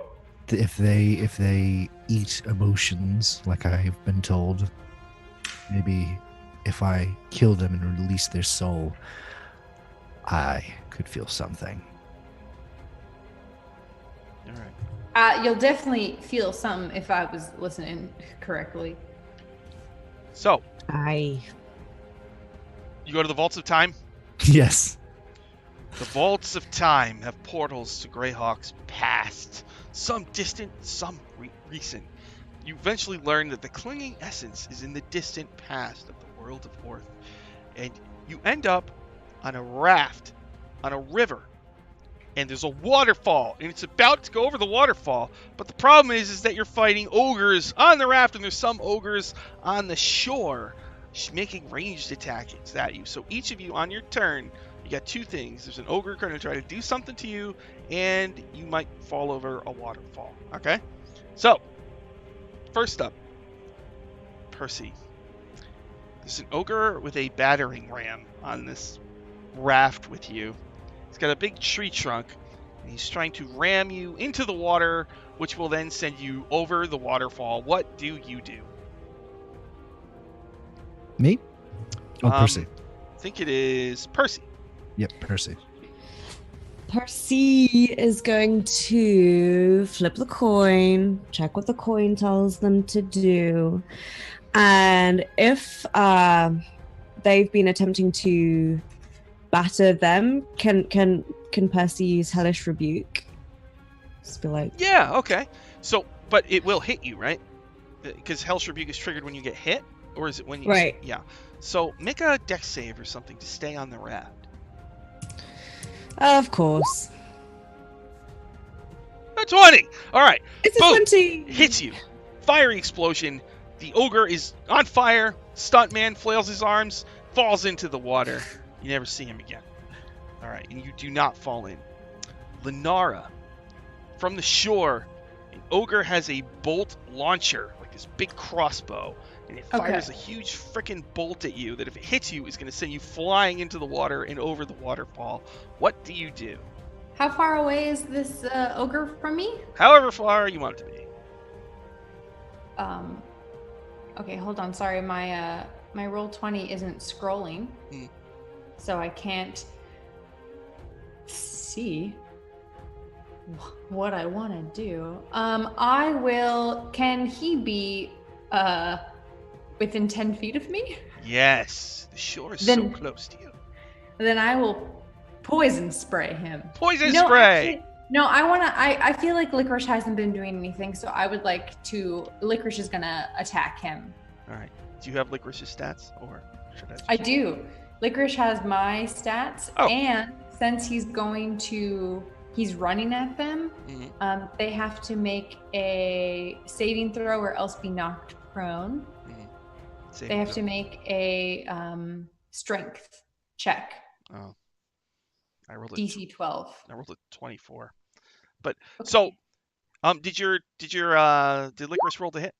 If they eat emotions, like I've been told, maybe if I kill them and release their soul, I could feel something. All right. You'll definitely feel something if I was listening correctly. So, I you go to the Vaults of Time? Yes. The Vaults of Time have portals to Greyhawk's past. Some distant, some recent. You eventually learn that the clinging essence is in the distant past of the world of Orth. And you end up on a raft on a river, and there's a waterfall, and it's about to go over the waterfall, but the problem is that you're fighting ogres on the raft, and there's some ogres on the shore making ranged attacks at you. So each of you on your turn, you got two things. There's an ogre going to try to do something to you, and you might fall over a waterfall. Okay? So, first up, Percy. There's an ogre with a battering ram on this raft with you. He's got a big tree trunk, and he's trying to ram you into the water, which will then send you over the waterfall. What do you do? Me? Oh, Percy. I think it is Percy. Yep, Percy. Percy is going to flip the coin, check what the coin tells them to do, and if they've been attempting to batter them, can Percy use Hellish Rebuke? Just be like, Yeah, okay. So, but it will hit you, right? Because Hellish Rebuke is triggered when you get hit, or is it when you? Right. Yeah. So make a dex save or something to stay on the raft. of course. A 20. All right. It's a Boom. 20. Hits you. Fiery explosion. The ogre is on fire. Stuntman flails his arms, falls into the water. You never see him again. All right, and you do not fall in. Lenara, from the shore, an ogre has a bolt launcher, like this big crossbow, and it fires a huge freaking bolt at you that if it hits you is going to send you flying into the water and over the waterfall. What do you do? How far away is this ogre from me? However far you want it to be. Okay, hold on. Sorry, my roll 20 isn't scrolling, so I can't see what I want to do. I will. Can he be within 10 feet of me? Yes, the shore is so close to you. Then I will poison spray him. Poison spray. Actually, no, I feel like Licorice hasn't been doing anything, so I would like to. Licorice is gonna attack him. All right. Do you have Licorice's stats, or should I? I do. Licorice has my stats, Oh. and since he's running at them, they have to make a saving throw or else be knocked prone. They have to make a strength check. Oh. I rolled a DC 12. I rolled a 24. But Okay. so did Licorice roll to hit?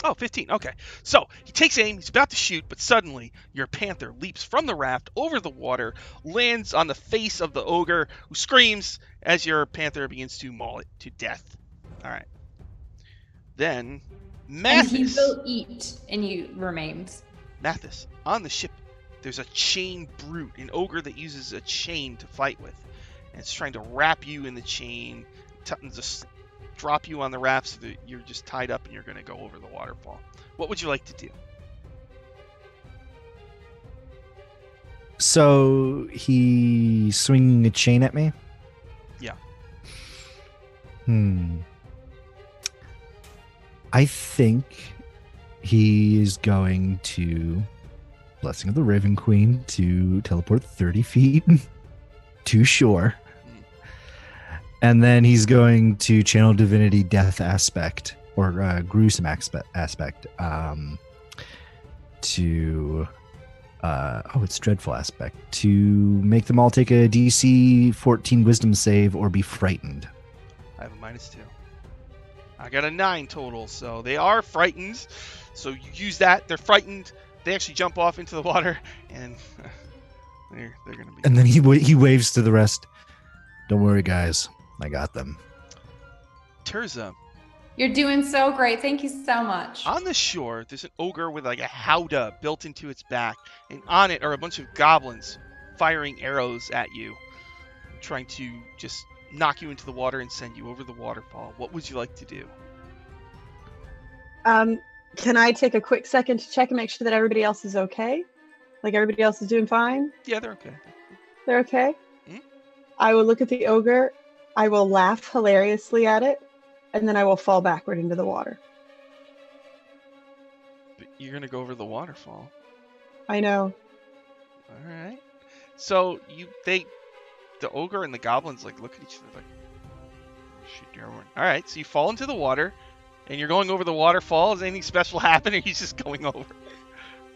Oh, 15. Okay. So he takes aim, he's about to shoot, but suddenly your panther leaps from the raft over the water, lands on the face of the ogre, who screams as your panther begins to maul it to death. All right. Then Mathis. And he will eat, and he remains. Mathis, on the ship, there's a chain brute, an ogre that uses a chain to fight with. And it's trying to wrap you in the chain, just drop you on the raft so that you're just tied up and you're going to go over the waterfall. What would you like to do? So he's swinging a chain at me? Yeah. I think he is going to Blessing of the Raven Queen to teleport 30 feet to shore. And then he's going to channel Divinity Death Aspect, or Gruesome Aspect, to... it's Dreadful Aspect, to make them all take a DC 14 Wisdom save or be frightened. I have a -2. I got a 9 total, so they are frightened. So you use that. They're frightened. They actually jump off into the water, and they're going to be... And then he waves to the rest. Don't worry, guys. I got them. Terza. You're doing so great. Thank you so much. On the shore, there's an ogre with like a howdah built into its back, and on it are a bunch of goblins firing arrows at you, trying to just knock you into the water and send you over the waterfall. What would you like to do? Can I take a quick second to check and make sure that everybody else is okay? Like everybody else is doing fine? Yeah, they're okay. They're okay? I will look at the ogre. I will laugh hilariously at it, and then I will fall backward into the water. But you're going to go over the waterfall. I know. All right. So the ogre and the goblins like look at each other like, shit, you're one. All right, so you fall into the water, and you're going over the waterfall. Is anything special happen, or are you just going over?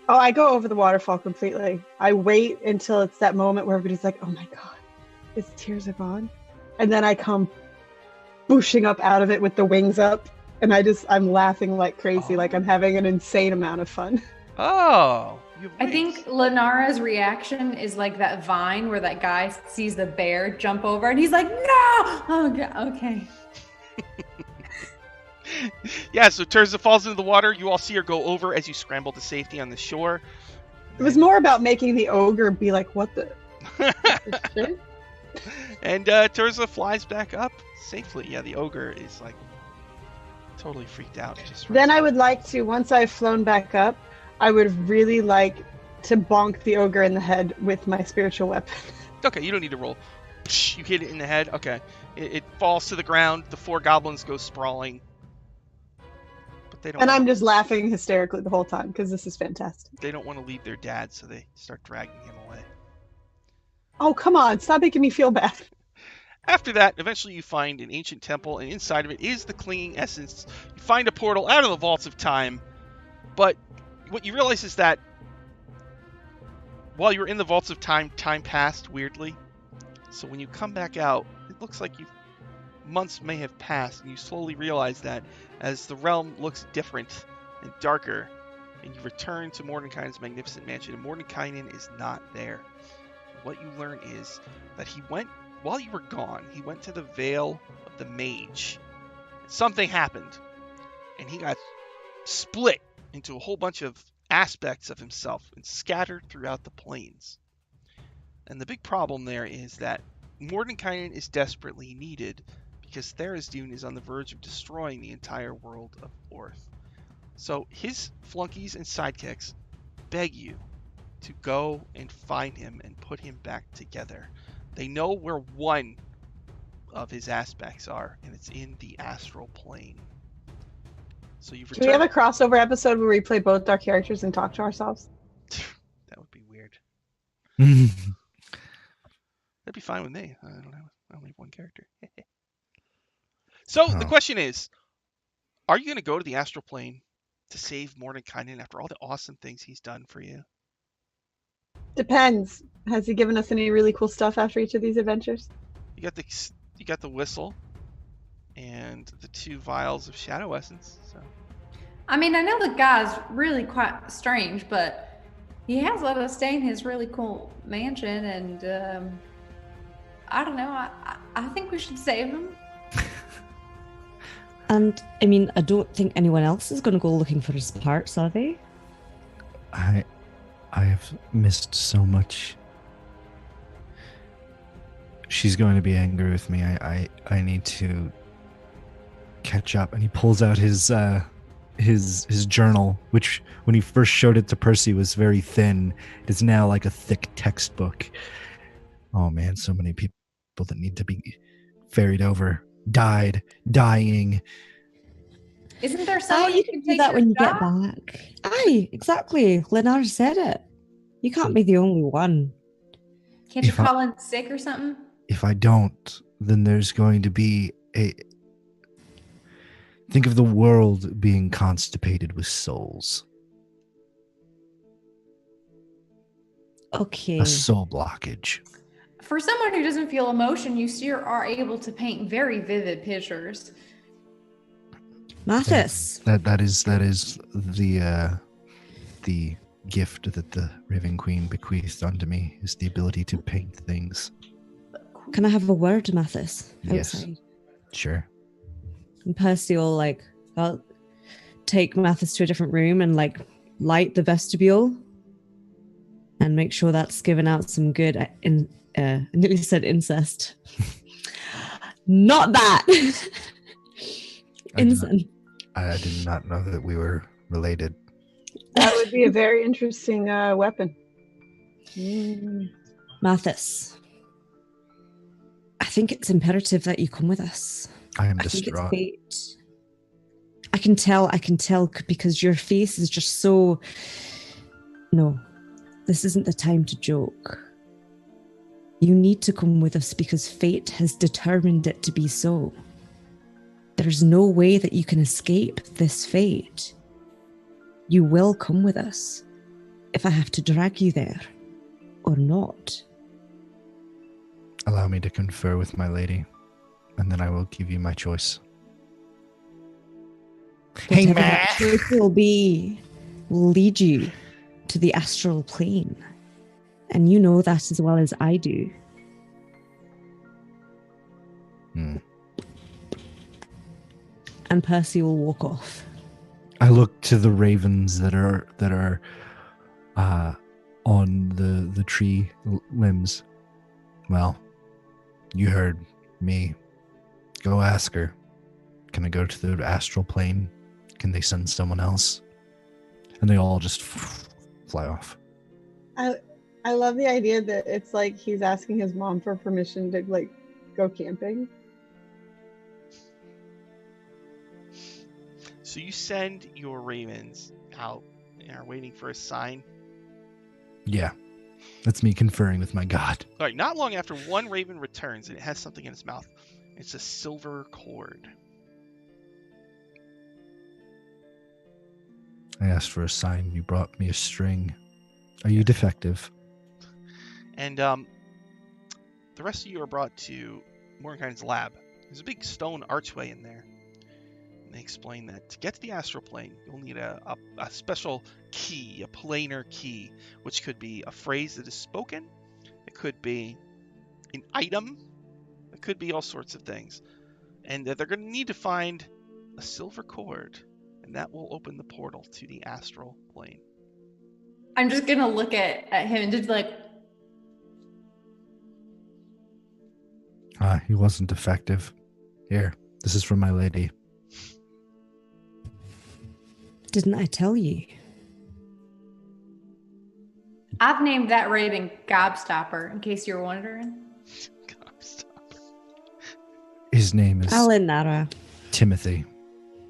Oh, I go over the waterfall completely. I wait until it's that moment where everybody's like, "Oh my god, his tears are gone," and then I come booshing up out of it with the wings up, and I'm laughing like crazy, like I'm having an insane amount of fun. Oh, I think Lenara's reaction is like that vine where that guy sees the bear jump over and he's like, no! Oh, God. Okay. Yeah, so Terza falls into the water. You all see her go over as you scramble to safety on the shore. It was more about making the ogre be like, what the shit? And Terza flies back up safely. Yeah, the ogre is like totally freaked out. Then I would like to, once I've flown back up, I would really like to bonk the ogre in the head with my spiritual weapon. Okay, you don't need to roll. You hit it in the head. Okay. It falls to the ground. The 4 goblins go sprawling. But they don't. And I'm just laughing hysterically the whole time because this is fantastic. They don't want to leave their dad, so they start dragging him away. Oh, come on. Stop making me feel bad. After that, eventually you find an ancient temple, and inside of it is the clinging essence. You find a portal out of the vaults of time, but what you realize is that while you were in the vaults of time, time passed weirdly. So when you come back out, it looks like months may have passed, and you slowly realize that as the realm looks different and darker, and you return to Mordenkainen's magnificent mansion, and Mordenkainen is not there. What you learn is that while you were gone, he went to the Vale of the Mage. Something happened, and he got split into a whole bunch of aspects of himself and scattered throughout the plains. And the big problem there is that Mordenkainen is desperately needed because Tharizdun is on the verge of destroying the entire world of Orth. So his flunkies and sidekicks beg you to go and find him and put him back together. They know where one of his aspects are, and it's in the astral plane. So you've returned. Can we have a crossover episode where we play both our characters and talk to ourselves? That would be weird. That'd be fine with me. I only have one character. So the question is, are you going to go to the astral plane to save Mordenkainen after all the awesome things he's done for you? Depends. Has he given us any really cool stuff after each of these adventures? You got the whistle and the 2 vials of shadow essence. So I mean, I know the guy's really quite strange, but he has let us stay in his really cool mansion, and I don't know. I think we should save him. And I mean, I don't think anyone else is going to go looking for his parts, are they? I have missed so much. She's going to be angry with me. I need to catch up. And he pulls out his journal, which when he first showed it to Percy was very thin. It is now like a thick textbook. Oh man, so many people that need to be ferried over, dying. Isn't there someone you can do that when you get back? Aye, exactly. Lenara said it. You can't be the only one. Can't you call in sick or something? If I don't, then there's going to be think of the world being constipated with souls. Okay. A soul blockage. For someone who doesn't feel emotion, you still are able to paint very vivid pictures. Mathis. That is the gift that the Raven Queen bequeathed unto me, is the ability to paint things. Can I have a word, Mathis? Outside? Yes. Sure. And Percy will I'll take Mathis to a different room and light the vestibule and make sure that's given out some good I nearly said incest. Not that. Incense. I did not know that we were related. That would be a very interesting weapon. Mathis, I think it's imperative that you come with us. I am I think distraught. it's fate. I can tell because your face is just so... No, this isn't the time to joke. You need to come with us because fate has determined it to be so. There's no way that you can escape this fate. You will come with us, if I have to drag you there, or not. Allow me to confer with my lady, and then I will give you my choice. Hey, Whatever man! that choice will be, will lead you to the astral plane. And you know that as well as I do. And Percy will walk off. I look to the ravens that are on the tree limbs. Well, you heard me. Go ask her. Can I go to the astral plane? Can they send someone else? And they all just fly off. I love the idea that it's like he's asking his mom for permission to like go camping. So you send your ravens out and are waiting for a sign. Yeah, that's me conferring with my god. All right, not long after, one raven returns and it has something in its mouth. It's a silver cord. I asked for a sign. You brought me a string. Are you defective? And the rest of you are brought to Mordenkainen's lab. There's a big stone archway in there. And they explain that to get to the astral plane, you'll need a special key, a planar key, which could be a phrase that is spoken. It could be an item. It could be all sorts of things. And they're going to need to find a silver cord, and that will open the portal to the astral plane. I'm just gonna look at him and just like, He wasn't defective. Here, this is from my lady. Didn't I tell you? I've named that raven Gobstopper, in case you were wondering. His name is Alinara. Timothy.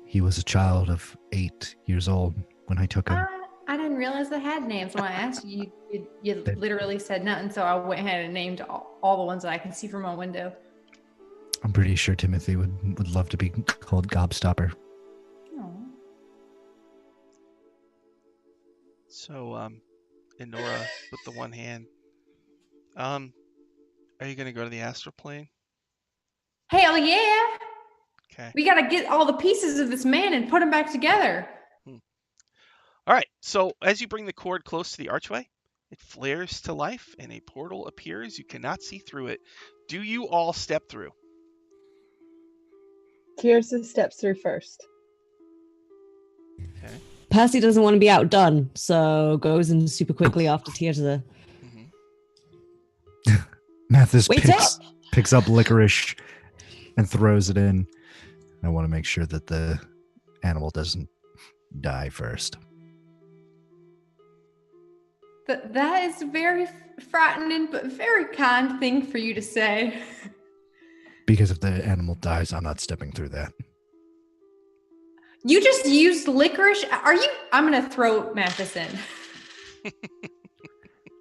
He was a child of 8 years old when I took him. I didn't realize they had names. When I asked you, you literally said nothing, so I went ahead and named all the ones that I can see from my window. I'm pretty sure Timothy would love to be called Gobstopper. Oh. So, Enora with the one hand. Are you gonna go to the astral plane? Hell yeah! Okay. We gotta get all the pieces of this man and put them back together. All right. So as you bring the cord close to the archway, it flares to life and a portal appears. You cannot see through it. Do you all step through? Tirza steps through first. Okay. Percy doesn't want to be outdone, so goes in super quickly after Tirza. Mm-hmm. Mathis Wait picks up licorice and throws it in. I want to make sure that the animal doesn't die first. That is very frightening, but very kind thing for you to say. Because if the animal dies, I'm not stepping through that. You just used licorice? Are you? I'm gonna throw Mathis in.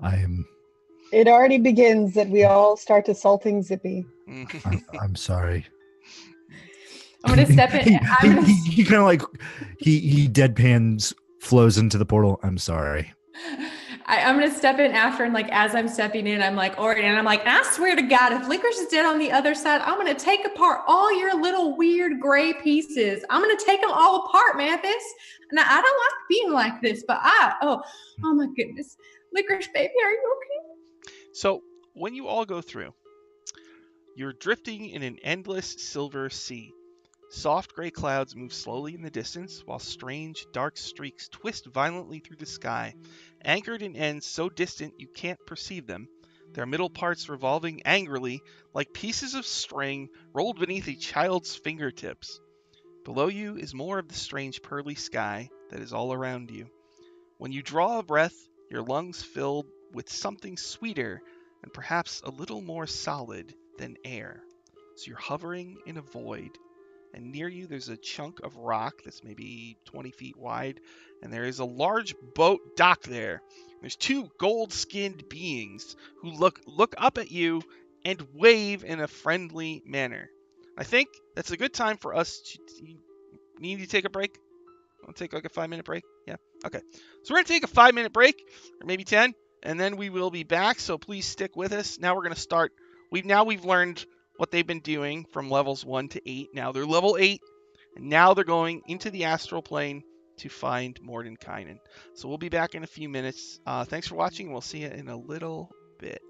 I am. It already begins that we all start assaulting Zippy. I'm sorry. I'm gonna step in. He kind of like he deadpans, flows into the portal. I'm sorry. I'm gonna step in after, and like as I'm stepping in, I'm like, Oregon, and I'm like, I swear to God, if licorice is dead on the other side, I'm gonna take apart all your little weird gray pieces. I'm gonna take them all apart, Mathis. Now I don't like being like this, but oh my goodness, licorice baby, are you okay? So when you all go through, you're drifting in an endless silver sea. Soft gray clouds move slowly in the distance, while strange, dark streaks twist violently through the sky, anchored in ends so distant you can't perceive them, their middle parts revolving angrily like pieces of string rolled beneath a child's fingertips. Below you is more of the strange pearly sky that is all around you. When you draw a breath, your lungs filled with something sweeter and perhaps a little more solid than air. So you're hovering in a void. And near you, there's a chunk of rock that's maybe 20 feet wide, and there is a large boat docked there. There's two gold-skinned beings who look up at you and wave in a friendly manner. I think that's a good time for us to need to take a break. I'll take like a 5-minute break. Yeah. Okay. So we're gonna take a 5-minute break, or maybe 10, and then we will be back. So please stick with us. Now we're gonna start. We've learned what they've been doing from levels 1 to 8. Now they're level 8, and now they're going into the astral plane to find Mordenkainen. So we'll be back in a few minutes. Thanks for watching. We'll see you in a little bit.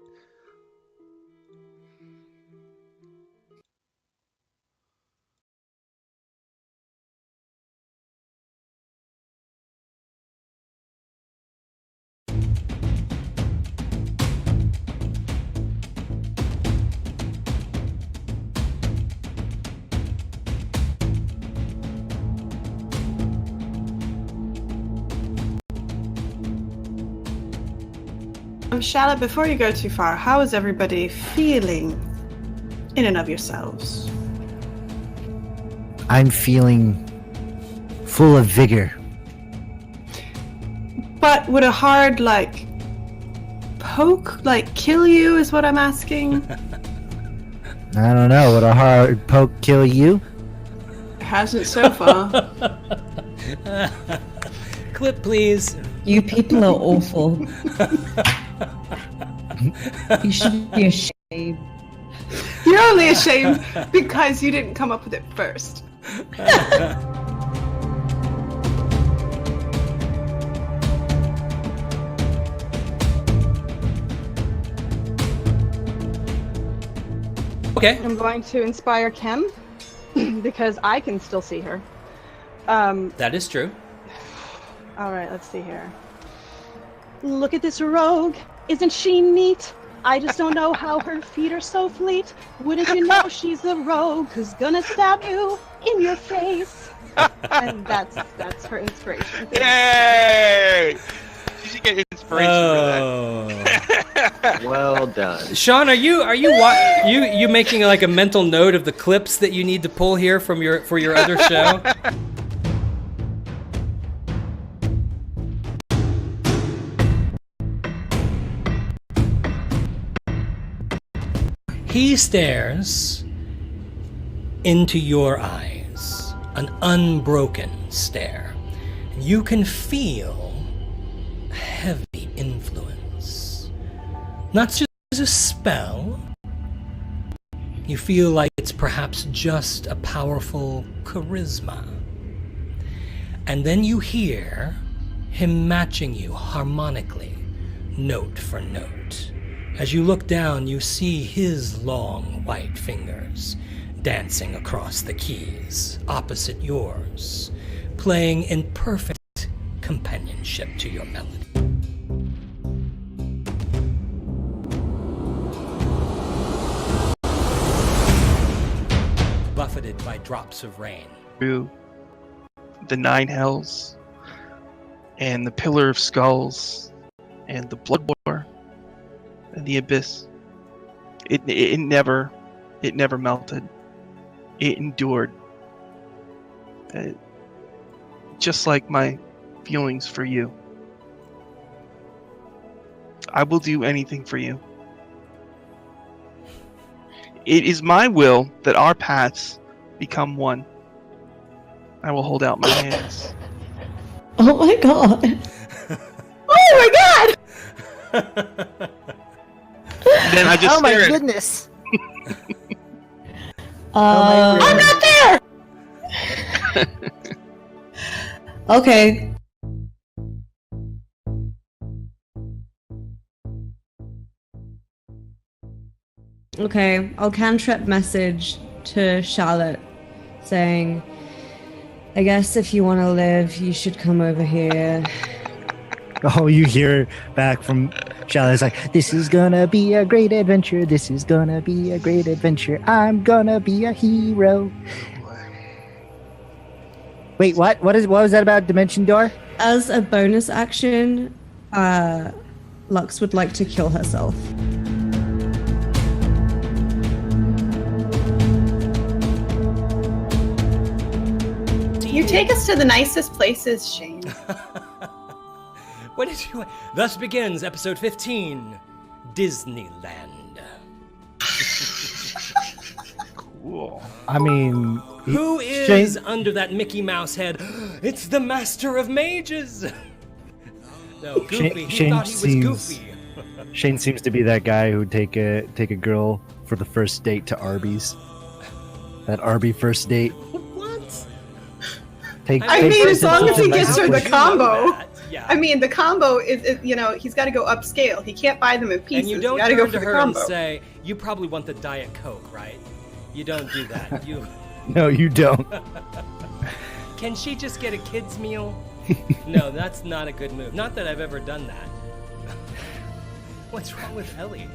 Charlotte, before you go too far, how is everybody feeling in and of yourselves? I'm feeling full of vigor. But would a hard, poke, kill you is what I'm asking? I don't know. Would a hard poke kill you? It hasn't so far. Clip, please. You people are awful. You should be ashamed. You're only ashamed because you didn't come up with it first. Okay. I'm going to inspire Kim because I can still see her. That is true. All right, let's see here. Look at this rogue. Isn't she neat? I just don't know how her feet are so fleet. Wouldn't you know she's a rogue who's gonna stab you in your face? And that's her inspiration. Yay! You should get inspiration for that. Well done. Sean, are you making like a mental note of the clips that you need to pull here for your other show? He stares into your eyes, an unbroken stare. You can feel a heavy influence. Not just a spell. You feel like it's perhaps just a powerful charisma. And then you hear him matching you harmonically, note for note. As you look down, you see his long white fingers dancing across the keys opposite yours, playing in perfect companionship to your melody. Buffeted by drops of rain. Through the 9 hells, and the Pillar of Skulls, and the Blood War, and the Abyss. It never melted. It endured. Just like my feelings for you. I will do anything for you. It is my will that our paths become one. I will hold out my hands. Oh my god. Oh my god! Then I just Oh my stare at goodness! I'm not there! Okay. Okay, I'll cantrip message to Charlotte saying, I guess if you want to live, you should come over here. Oh, you hear back from Charlotte. It's like, this is gonna be a great adventure. This is gonna be a great adventure. I'm gonna be a hero. Wait, what? What was that about Dimension Door? As a bonus action, Lux would like to kill herself. You take us to the nicest places, Shane. What did you? Thus begins episode 15, Disneyland. Cool. I mean, Who is under that Mickey Mouse head? It's the Master of Mages. No, Goofy. He thought he was Goofy. Shane seems to be that guy who'd take a girl for the first date to Arby's. That Arby first date. What? I mean, as long as he gets her the combo. Yeah. I mean, the combo is he's got to go upscale. He can't buy them in pieces. And you don't got to turn go to for the her and combo. say, "You probably want the Diet Coke, right?" You don't do that. You. No, you don't. Can she just get a kid's meal? No, that's not a good move. Not that I've ever done that. What's wrong with Ellie?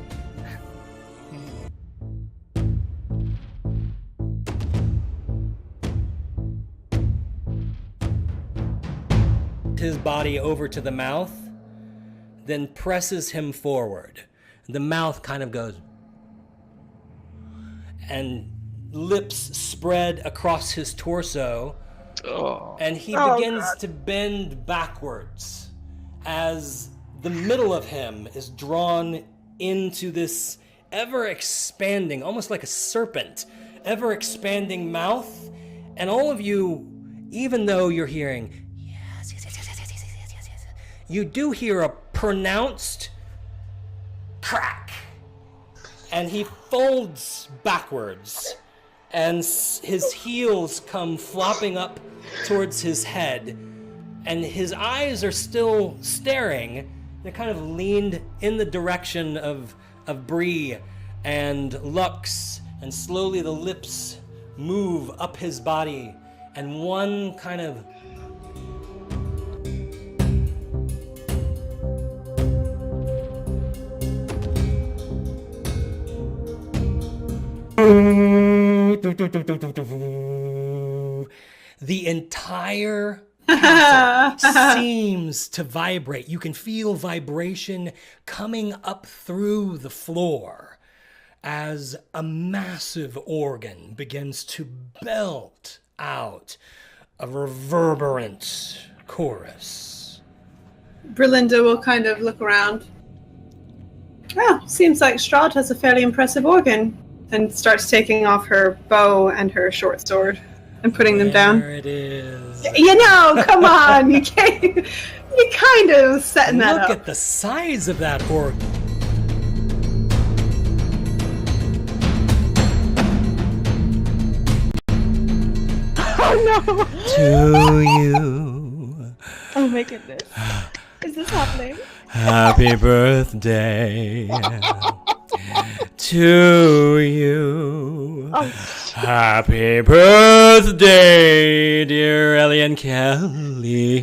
His body over to the mouth, then presses him forward. The mouth kind of goes, and lips spread across his torso, and he begins to bend backwards as the middle of him is drawn into this ever-expanding, almost like a serpent, ever-expanding mouth. And all of you, even though you're hearing, yes, you do hear a pronounced crack. And he folds backwards, and his heels come flopping up towards his head, and his eyes are still staring. They're kind of leaned in the direction of Bree and Lux, and slowly the lips move up his body, and one kind of the entire castle seems to vibrate. You can feel vibration coming up through the floor as a massive organ begins to belt out a reverberant chorus. Berlinda will kind of look around. Oh, seems like Strahd has a fairly impressive organ. And starts taking off her bow and her short sword and putting them down. There it is. You know, come on, you can't. You kind of setting that up. Look at the size of that organ. Oh no! To you. Oh my goodness. Is this happening? Happy birthday to you. Oh. Happy birthday, dear Ellie and Kelly.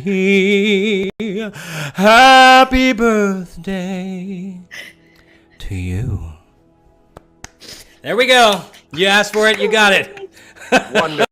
Happy birthday to you. There we go. You asked for it, you got it. Wonderful.